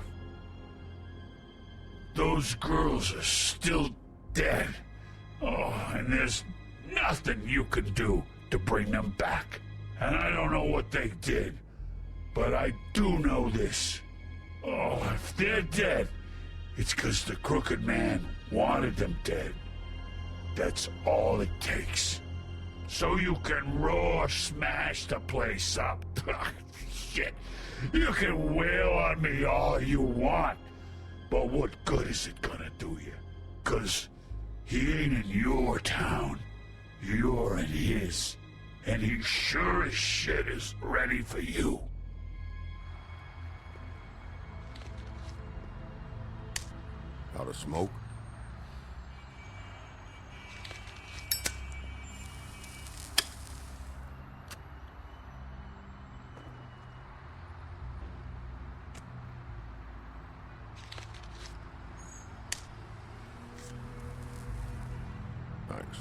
Those girls are still dead. Oh, and there's nothing you can do to bring them back. And I don't know what they did, but I do know this. Oh, if they're dead, it's 'cause the Crooked Man wanted them dead. That's all it takes. So you can roar smash the place up. Shit. You can wail on me all you want. But what good is it gonna do you? 'Cause he ain't in your town. You're in his. And he sure as shit is ready for you. Got a smoke? Thanks.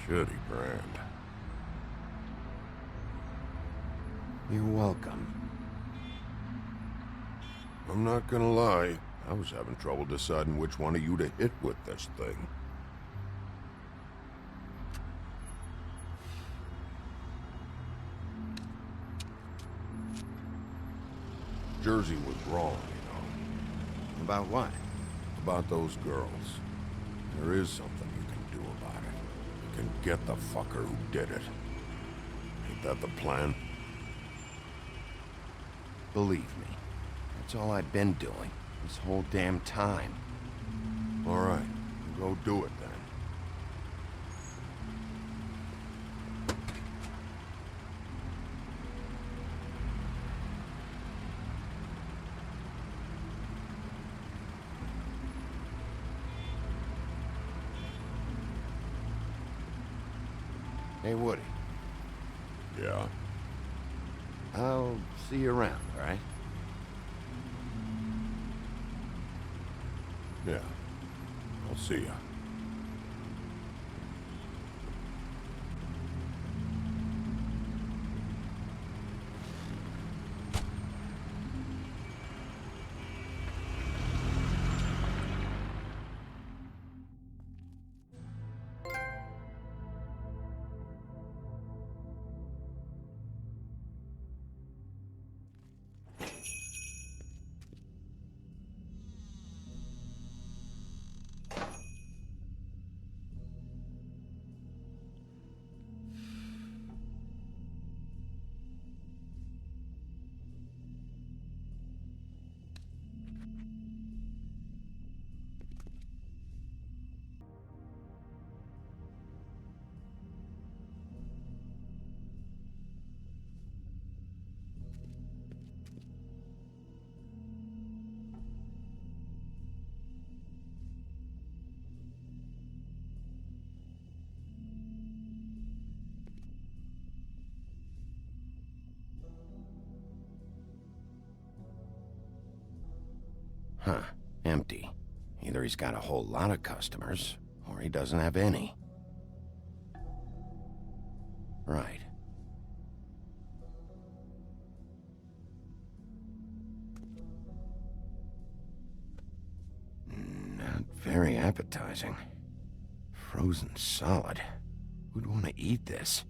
Shitty brand. You're welcome. I'm not gonna lie. I was having trouble deciding which one of you to hit with this thing. Jersey was wrong, you know. About what? About those girls. There is something you can do about it. You can get the fucker who did it. Ain't that the plan? Believe me, that's all I've been doing this whole damn time. All right, go do it then. Hey, Woody. Yeah? I'll see you around, all right? Yeah. I'll see ya. Huh. Empty. Either he's got a whole lot of customers, or he doesn't have any. Right. Not very appetizing. Frozen solid. Who'd want to eat this?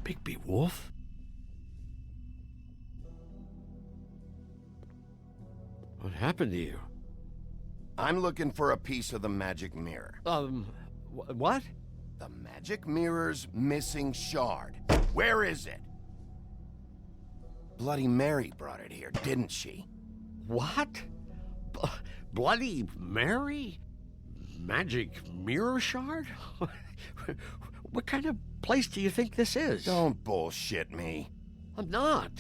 Bigby Wolf? What happened to you? I'm looking for a piece of the magic mirror. What? The magic mirror's missing shard. Where is it? Bloody Mary brought it here, didn't she? What? Bloody Mary? Magic mirror shard? What kind of place do you think this is? Don't bullshit me. I'm not.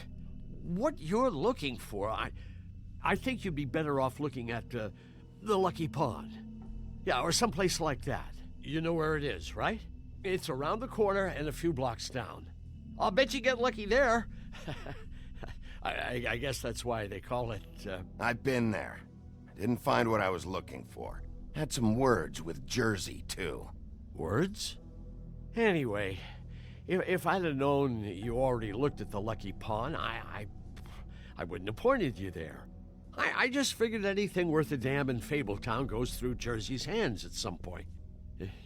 What you're looking for, I think you'd be better off looking at the Lucky Pond. Yeah, or someplace like that. You know where it is, right? It's around the corner and a few blocks down. I'll bet you get lucky there. I guess that's why they call it, I've been there. I didn't find what I was looking for. Had some words with Jersey, too. Words? Anyway, if I'd have known you already looked at the Lucky Pond, I wouldn't have pointed you there. I just figured anything worth a damn in Fabletown goes through Jersey's hands at some point.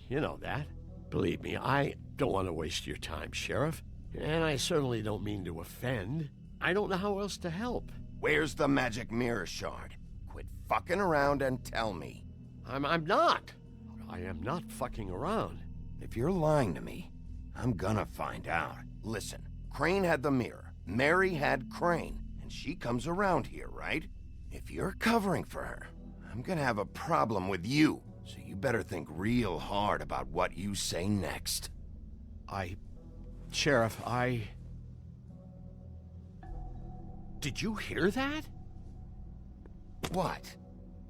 You know that. Believe me, I don't want to waste your time, Sheriff. And I certainly don't mean to offend. I don't know how else to help. Where's the magic mirror shard? Quit fucking around and tell me. I'm not. I am not fucking around. If you're lying to me, I'm gonna find out. Listen, Crane had the mirror. Mary had Crane. And she comes around here, right? If you're covering for her, I'm gonna have a problem with you. So you better think real hard about what you say next. Sheriff, Did you hear that? What?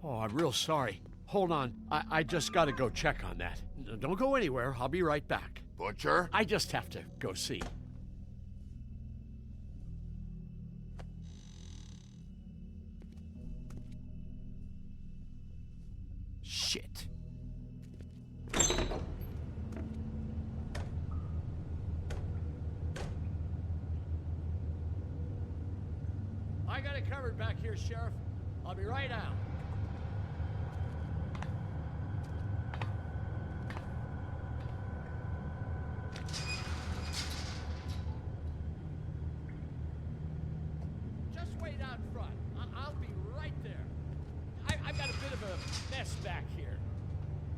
Oh, I'm real sorry. Hold on. I just gotta go check on that. Don't go anywhere. I'll be right back. Butcher? I just have to go see. Shit. I got it covered back here, Sheriff. I'll be right out. Just wait out front. I'll be right there. I've got a bit of a mess back here.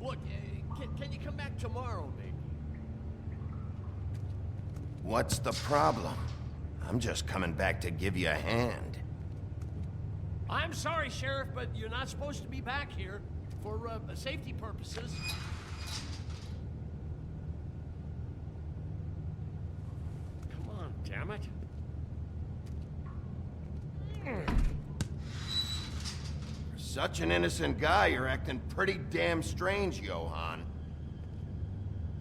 Look, can you come back tomorrow, maybe? What's the problem? I'm just coming back to give you a hand. I'm sorry, Sheriff, but you're not supposed to be back here for safety purposes. Come on, damn it. For such an innocent guy, you're acting pretty damn strange, Johann.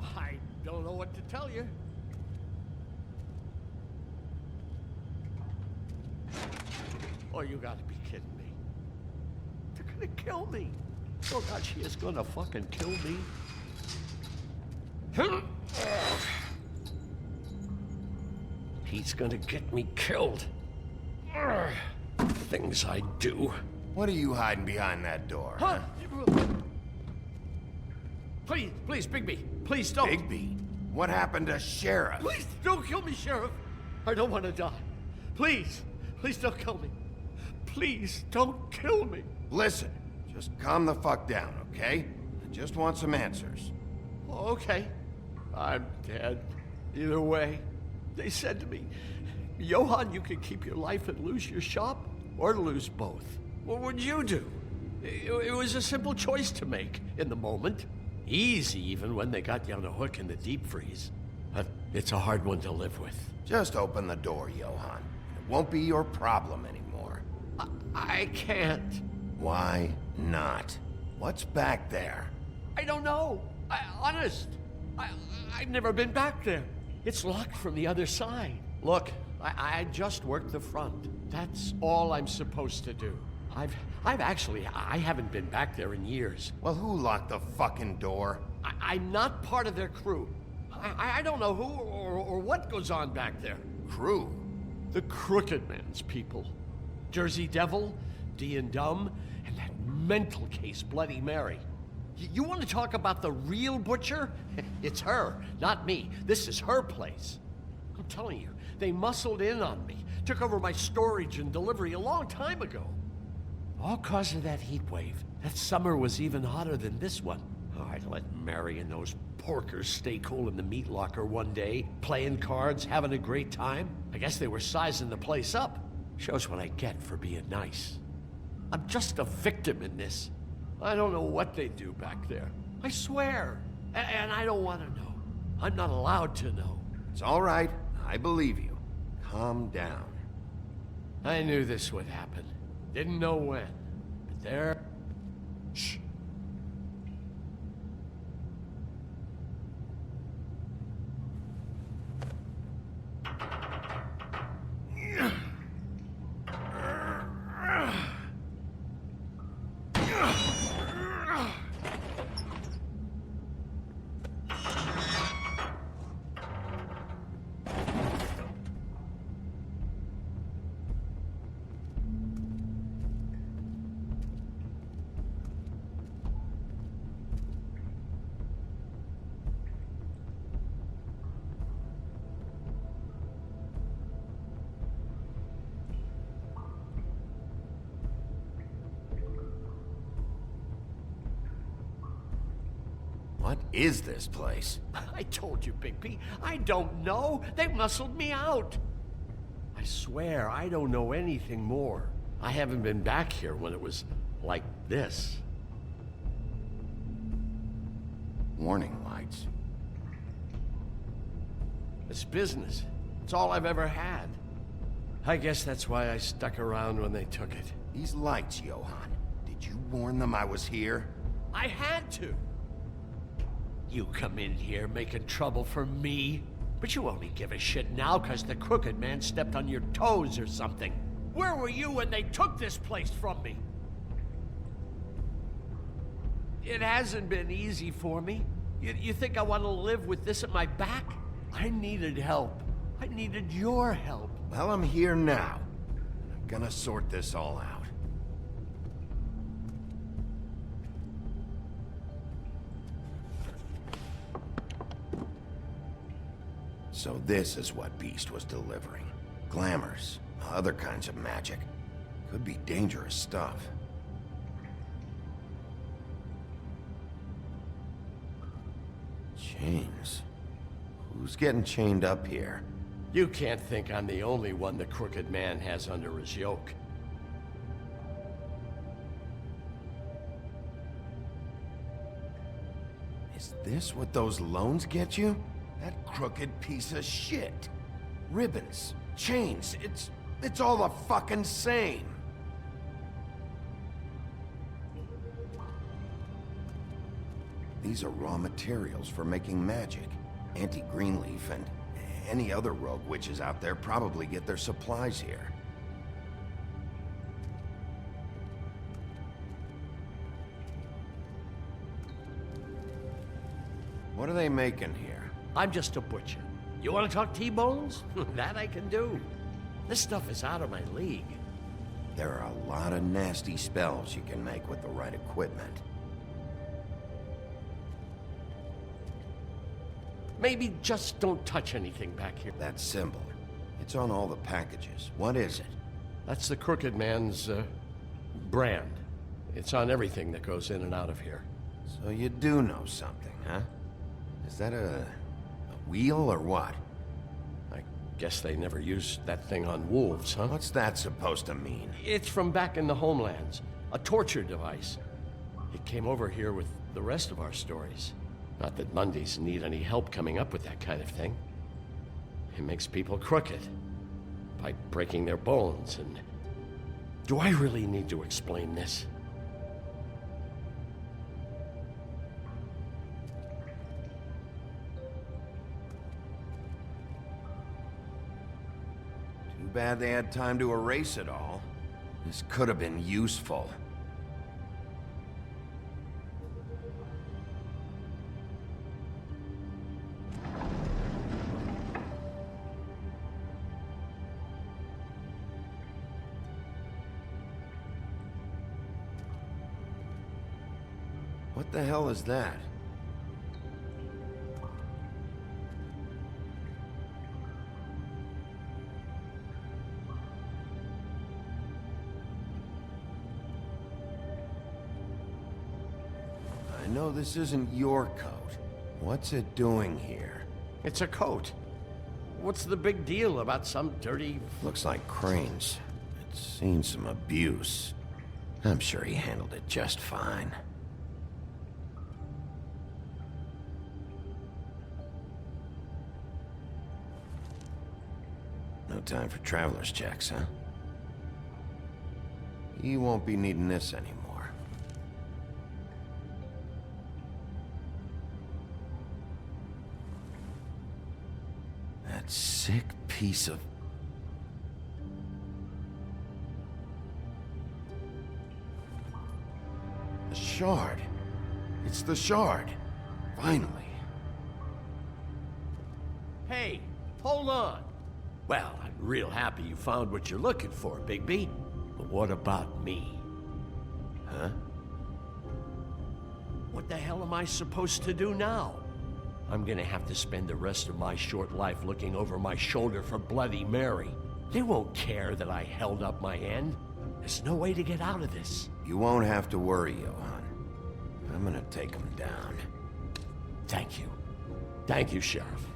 I don't know what to tell you. Oh, you gotta be kidding me. They're gonna kill me. Oh, God, she is gonna fucking kill me. He's gonna get me killed. Things I do. What are you hiding behind that door? Huh? Please, Bigby. Please don't. Bigby? What happened to Sheriff? Please don't kill me, Sheriff. I don't want to die. Please don't kill me. Please don't kill me. Listen, just calm the fuck down, okay? I just want some answers. Okay. I'm dead. Either way. They said to me, Johann, you can keep your life and lose your shop, or lose both. What would you do? It was a simple choice to make in the moment. Easy, even when they got you on a hook in the deep freeze. But it's a hard one to live with. Just open the door, Johann. It won't be your problem anymore. I can't. Why not? What's back there? I don't know. Honest. I've never been back there. It's locked from the other side. Look, I just worked the front. That's all I'm supposed to do. I haven't been back there in years. Well, who locked the fucking door? I'm not part of their crew. I don't know who or what goes on back there. Crew? The Crookedman's people. Jersey Devil, D and Dumb, and that mental case, Bloody Mary. You want to talk about the real butcher? It's her, not me. This is her place. I'm telling you, they muscled in on me, took over my storage and delivery a long time ago. All cause of that heat wave. That summer was even hotter than this one. Oh, I'd let Mary and those porkers stay cool in the meat locker one day, playing cards, having a great time. I guess they were sizing the place up. Shows what I get for being nice. I'm just a victim in this. I don't know what they do back there. I swear. And I don't want to know. I'm not allowed to know. It's all right. I believe you. Calm down. I knew this would happen. Didn't know when. But there... Shh. What is this place? I told you, Bigby. I don't know. They muscled me out. I swear, I don't know anything more. I haven't been back here when it was like this. Warning lights. It's business. It's all I've ever had. I guess that's why I stuck around when they took it. These lights, Johann. Did you warn them I was here? I had to. You come in here making trouble for me, but you only give a shit now because the Crooked Man stepped on your toes or something. Where were you when they took this place from me? It hasn't been easy for me. You think I want to live with this at my back? I needed help. I needed your help. Well, I'm here now. I'm gonna sort this all out. So this is what Beast was delivering. Glamours, other kinds of magic. Could be dangerous stuff. Chains. Who's getting chained up here? You can't think I'm the only one the Crooked Man has under his yoke. Is this what those loans get you? That crooked piece of shit. Ribbons, chains, it's all the fucking same. These are raw materials for making magic. Auntie Greenleaf and any other rogue witches out there probably get their supplies here. What are they making here? I'm just a butcher. You want to talk T-bones? That I can do. This stuff is out of my league. There are a lot of nasty spells you can make with the right equipment. Maybe just don't touch anything back here. That symbol. It's on all the packages. What is it? That's the Crooked Man's, brand. It's on everything that goes in and out of here. So you do know something, huh? Is that a wheel or what? I guess they never used that thing on wolves, huh? What's that supposed to mean? It's from back in the homelands. A torture device. It came over here with the rest of our stories. Not that Mundies need any help coming up with that kind of thing. It makes people crooked. By breaking their bones and Do I really need to explain this? Too bad they had time to erase it all. This could have been useful. What the hell is that? I know this isn't your coat. What's it doing here? It's a coat. What's the big deal about some dirty... Looks like Crane's. It's seen some abuse. I'm sure he handled it just fine. No time for traveler's checks, huh? He won't be needing this anymore. That sick piece of... The shard. It's the shard. Finally. Hey, hold on. Well, I'm real happy you found what you're looking for, Bigby. But what about me? Huh? What the hell am I supposed to do now? I'm gonna have to spend the rest of my short life looking over my shoulder for Bloody Mary. They won't care that I held up my end. There's no way to get out of this. You won't have to worry, Johan. I'm gonna take him down. Thank you. Thank you, Sheriff.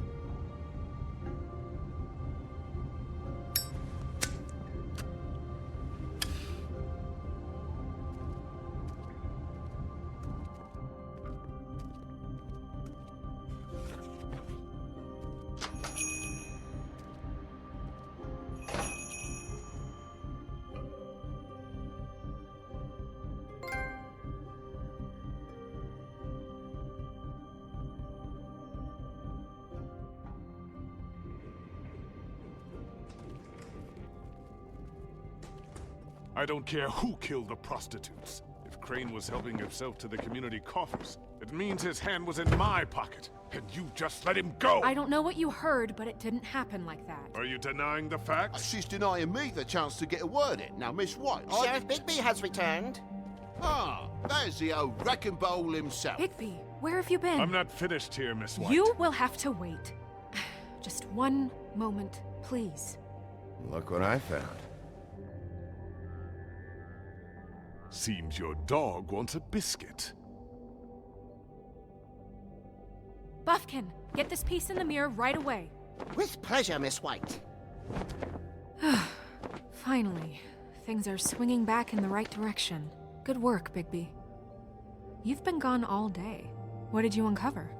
I don't care who killed the prostitutes. If Crane was helping himself to the community coffers, it means his hand was in my pocket, and you just let him go! I don't know what you heard, but it didn't happen like that. Are you denying the facts? She's denying me the chance to get a word in. Now, Miss White... Sheriff Bigby has returned. Ah, there's the old wrecking bowl himself. Bigby, where have you been? I'm not finished here, Miss White. You will have to wait. Just one moment, please. Look what I found. Seems your dog wants a biscuit. Buffkin, get this piece in the mirror right away. With pleasure, Miss White. Finally, things are swinging back in the right direction. Good work, Bigby. You've been gone all day. What did you uncover?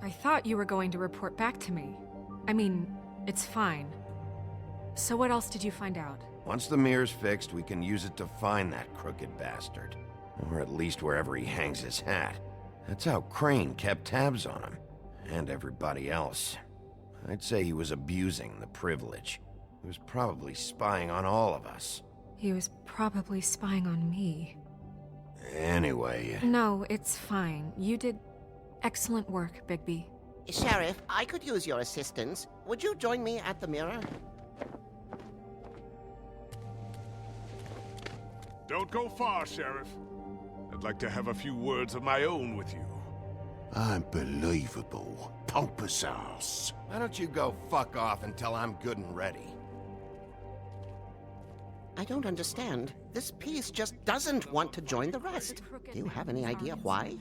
I thought you were going to report back to me. I mean, it's fine. So what else did you find out? Once the mirror's fixed, we can use it to find that crooked bastard. Or at least wherever he hangs his hat. That's how Crane kept tabs on him. And everybody else. I'd say he was abusing the privilege. He was probably spying on all of us. He was probably spying on me. Anyway... No, it's fine. You did excellent work, Bigby. Sheriff, I could use your assistance. Would you join me at the mirror? Don't go far, Sheriff. I'd like to have a few words of my own with you. Unbelievable. Pompous ass. Why don't you go fuck off until I'm good and ready? I don't understand. This piece just doesn't want to join the rest. Do you have any idea why?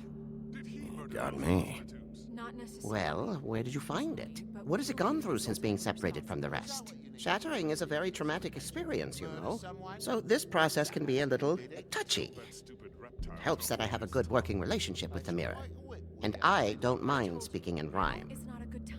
You got me. Well, where did you find it? What has it gone through since being separated from the rest? Shattering is a very traumatic experience, you know. So this process can be a little touchy. It helps that I have a good working relationship with the mirror. And I don't mind speaking in rhyme.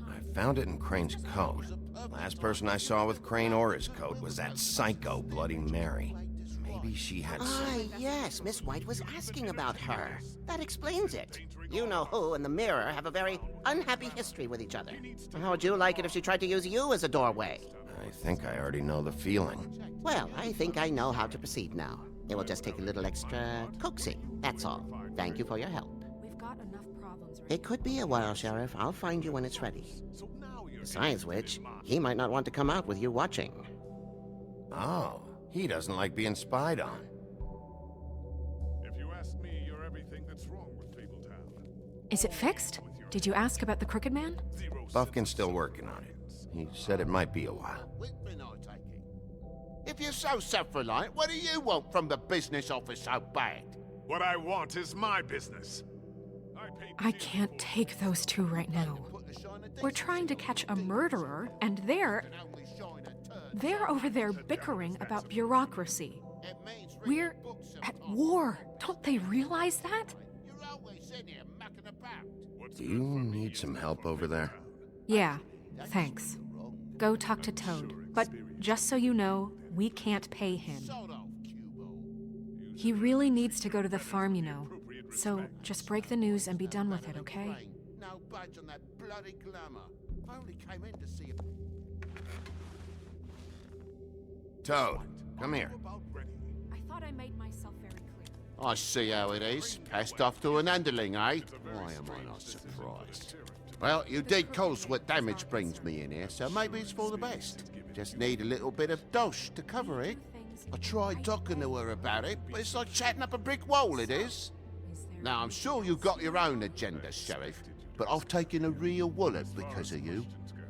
I found it in Crane's coat. Last person I saw with Crane or his coat was that psycho Bloody Mary. Maybe Maybe she had Ah, yes, Miss White was asking about her. That explains it. You know who and the mirror have a very unhappy history with each other. How would you like it if she tried to use you as a doorway? I think I already know the feeling. Well, I think I know how to proceed now. It will just take a little extra coaxing, that's all. Thank you for your help. We've got enough problems right It could be a while, Sheriff. I'll find you when it's ready. Besides which, he might not want to come out with you watching. Oh, he doesn't like being spied on. If you ask me, you're everything that's wrong with Fabletown. Is it fixed? Did you ask about the Crooked Man? Buffkin's still working on it. He said it might be a while. If you're so self-reliant, what do you want from the business office so bad? What I want is my business. I can't take those two right now. We're trying to catch a murderer, and they're over there bickering about bureaucracy. We're at war. Don't they realize that? Do you need some help over there? Yeah, thanks. Go talk to Toad. But just so you know, we can't pay him. He really needs to go to the farm, you know. So just break the news and be done with it, okay? No budge on that bloody glamour. I only came in to see if... Toad, come here. I thought I made myself very clear. I see how it is. Passed off to an underling, eh? Why am I not surprised? Well, you did cause what damage brings me in here, so maybe it's for the best. Just need a little bit of dosh to cover it. I tried talking to her about it, but it's like chatting up a brick wall, it is. Now, I'm sure you've got your own agenda, Sheriff, but I've taken a real wallet because of you,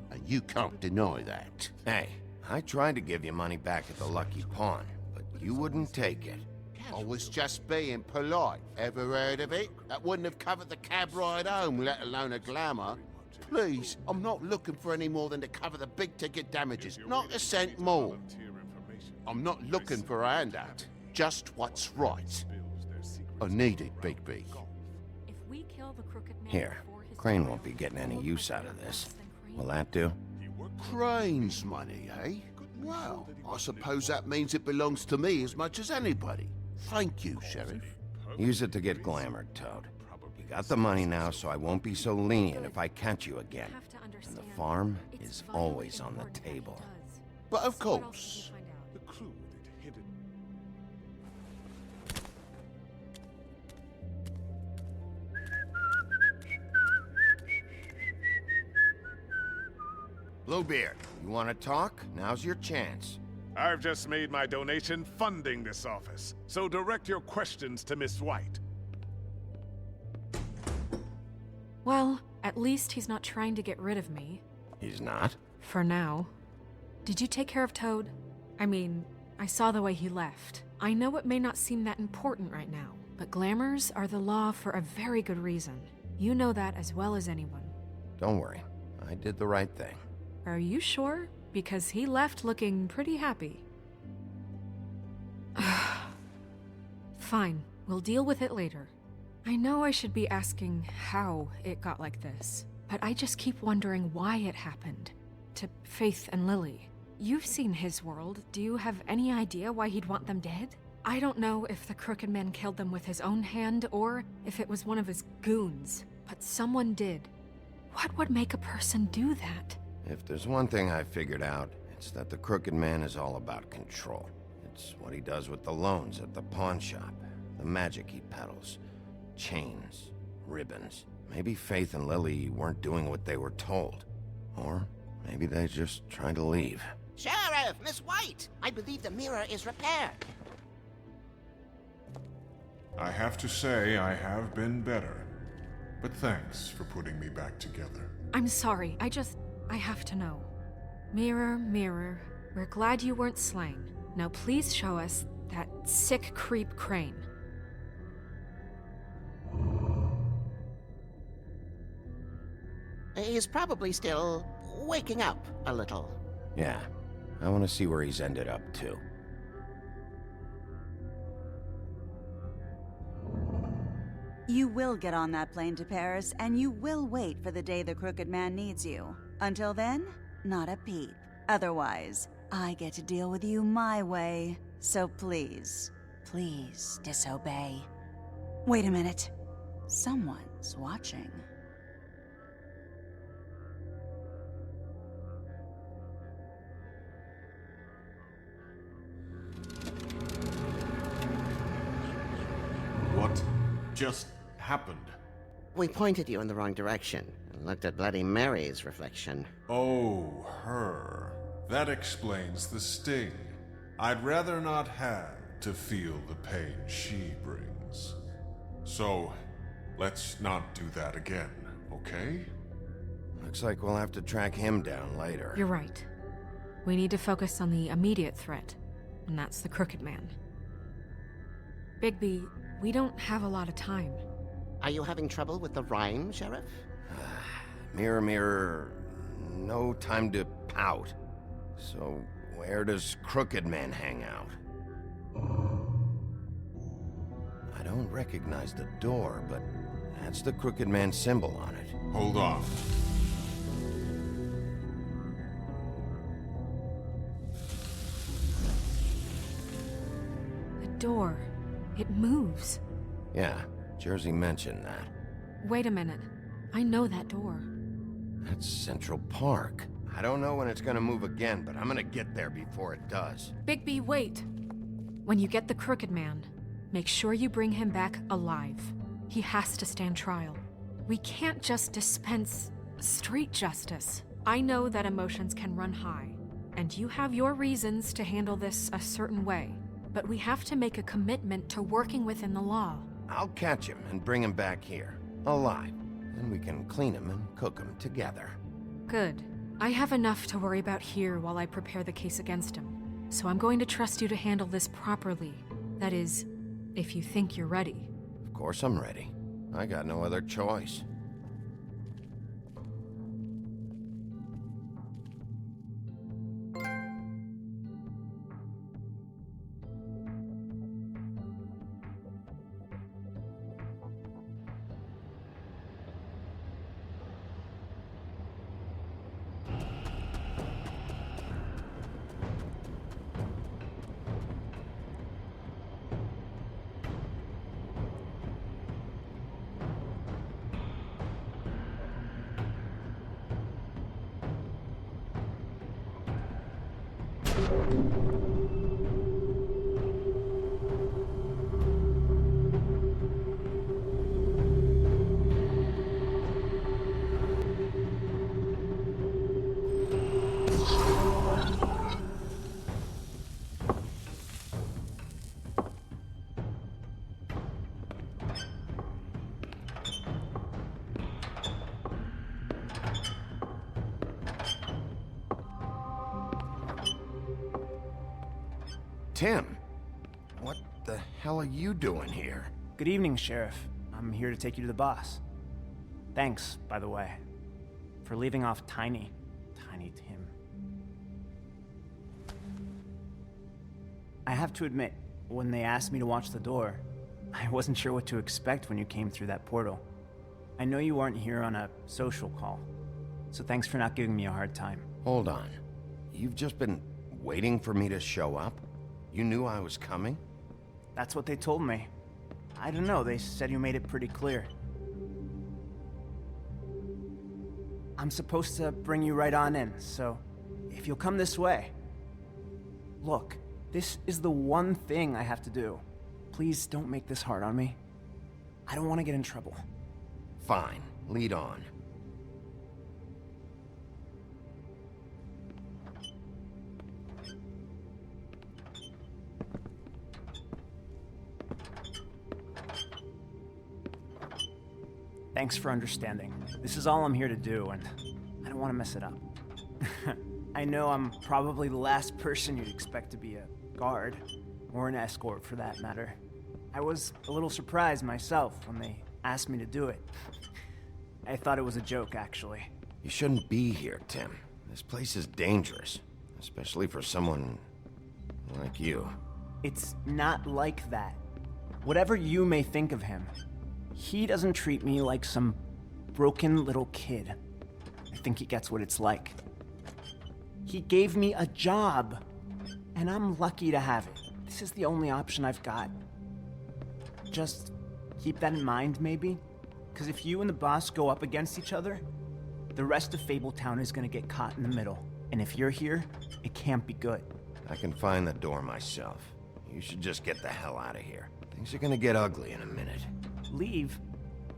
and you can't deny that. Hey, I tried to give you money back at the Lucky Pawn, but you wouldn't take it. I was just being polite. Ever heard of it? That wouldn't have covered the cab ride home, let alone a glamour. Please, I'm not looking for any more than to cover the big-ticket damages, not a cent more. I'm not looking for a handout, just what's right. I need it, Bigby. If we kill the Crooked Man Here, Crane won't be getting any use out of this. Will that do? Crane's money, eh? Well, I suppose that means it belongs to me as much as anybody. Thank you, Sheriff. Use it to get glamored, Toad. You got the money now, so I won't be so lenient if I catch you again. And the farm is always on the table. But of course. Bluebeard, you want to talk? Now's your chance. I've just made my donation funding this office, so direct your questions to Miss White. Well, at least he's not trying to get rid of me. He's not? For now. Did you take care of Toad? I mean, I saw the way he left. I know it may not seem that important right now, but glamours are the law for a very good reason. You know that as well as anyone. Don't worry. I did the right thing. Are you sure? Because he left looking pretty happy. Fine, we'll deal with it later. I know I should be asking how it got like this, but I just keep wondering why it happened. To Faith and Lily. You've seen his world. Do you have any idea why he'd want them dead? I don't know if the Crooked Man killed them with his own hand or if it was one of his goons, but someone did. What would make a person do that? If there's one thing I figured out, it's that the Crooked Man is all about control. It's what he does with the loans at the pawn shop, the magic he peddles, chains, ribbons. Maybe Faith and Lily weren't doing what they were told. Or maybe they're just trying to leave. Sheriff, Miss White! I believe the mirror is repaired. I have to say I have been better, but thanks for putting me back together. I'm sorry, I have to know. Mirror, mirror, we're glad you weren't slain. Now please show us that sick creep Crane. He's probably still waking up a little. Yeah, I want to see where he's ended up, too. You will get on that plane to Paris, and you will wait for the day the Crooked Man needs you. Until then, not a peep. Otherwise, I get to deal with you my way. So please, Please disobey. Wait a minute. Someone's watching. What just happened? We pointed you in the wrong direction and looked at Bloody Mary's reflection. Oh, her. That explains the sting. I'd rather not have to feel the pain she brings. So, let's not do that again, okay? Looks like we'll have to track him down later. You're right. We need to focus on the immediate threat, and that's the Crooked Man. Bigby, we don't have a lot of time. Are you having trouble with the rhyme, Sheriff? Mirror, mirror, no time to pout. So, where does Crooked Man hang out? I don't recognize the door, but that's the Crooked Man symbol on it. Hold on. The door. It moves. Yeah, Jersey mentioned that. Wait a minute. I know that door. That's Central Park. I don't know when it's gonna move again, but I'm gonna get there before it does. Bigby, wait! When you get the Crooked Man, make sure you bring him back alive. He has to stand trial. We can't just dispense street justice. I know that emotions can run high, and you have your reasons to handle this a certain way, but we have to make a commitment to working within the law. I'll catch him and bring him back here, alive. Then we can clean him and cook him together. Good. I have enough to worry about here while I prepare the case against him. So I'm going to trust you to handle this properly. That is, if you think you're ready. Of course I'm ready. I got no other choice. Tim, what the hell are you doing here? Good evening, Sheriff. I'm here to take you to the boss. Thanks, by the way, for leaving off Tiny Tim. I have to admit, when they asked me to watch the door, I wasn't sure what to expect when you came through that portal. I know you weren't here on a social call, so thanks for not giving me a hard time. Hold on. You've just been waiting for me to show up? You knew I was coming? That's what they told me. I don't know, they said you made it pretty clear. I'm supposed to bring you right on in, so if you'll come this way. Look, this is the one thing I have to do. Please don't make this hard on me. I don't want to get in trouble. Fine, lead on. Thanks for understanding. This is all I'm here to do, and I don't want to mess it up. I know I'm probably the last person you'd expect to be a guard, or an escort for that matter. I was a little surprised myself when they asked me to do it. I thought it was a joke, actually. You shouldn't be here, Tim. This place is dangerous, especially for someone like you. It's not like that. Whatever you may think of him, he doesn't treat me like some broken little kid. I think he gets what it's like. He gave me a job, and I'm lucky to have it. this is the only option I've got. Just keep that in mind, maybe? Because if you and the boss go up against each other, the rest of Fabletown is gonna get caught in the middle. And if you're here, it can't be good. I can find the door myself. You should just get the hell out of here. Things are gonna get ugly in a minute. Leave?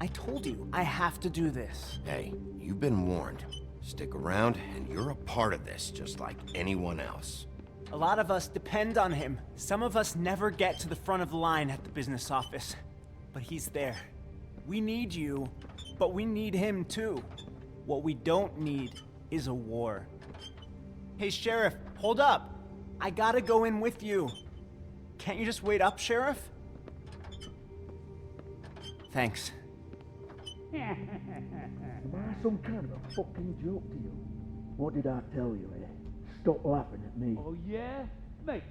I told you, I have to do this. Hey, you've been warned. Stick around, and you're a part of this, just like anyone else. A lot of us depend on him. Some of us never get to the front of the line at the business office. But he's there. We need you, but we need him too. What we don't need is a war. Hey, Sheriff, hold up. I gotta go in with you. Can't you just wait up, Sheriff? Thanks. Am I some kind of a fucking joke to you? What did I tell you, eh? Stop laughing at me. Oh, yeah? Mate,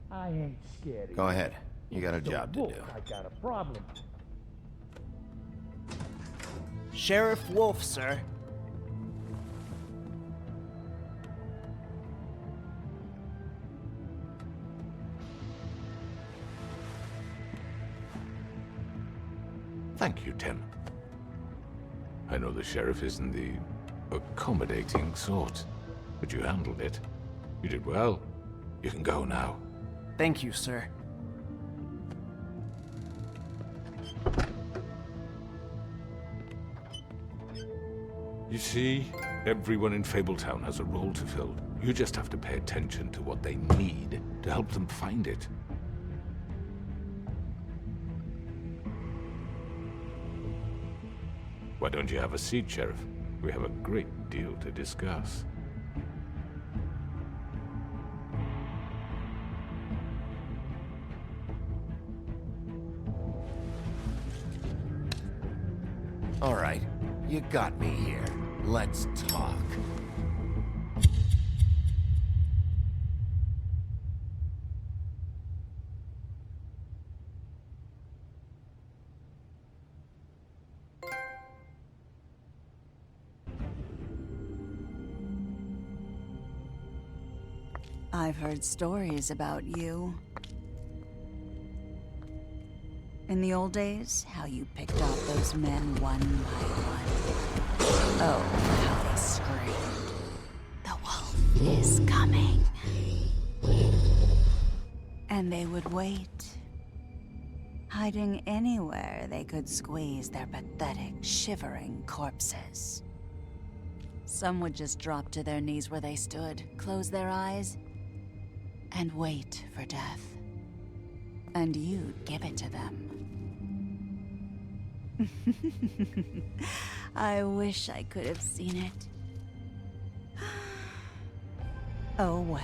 I ain't scared of Go ahead. You got a job to do. I got a problem. Sheriff Wolf, sir. Thank you, Tim. I know the sheriff isn't the accommodating sort, but you handled it. You did well. You can go now. Thank you, sir. You see, everyone in Fabletown has a role to fill. You just have to pay attention to what they need to help them find it. Why don't you have a seat, Sheriff? We have a great deal to discuss. All right, you got me here. Let's talk. I've heard stories about you. In the old days, how you picked off those men one by one. Oh, how they screamed. The wolf is coming. And they would wait, hiding anywhere they could squeeze their pathetic, shivering corpses. Some would just drop to their knees where they stood, close their eyes, and wait for death. And you'd give it to them. I wish I could have seen it. Oh well.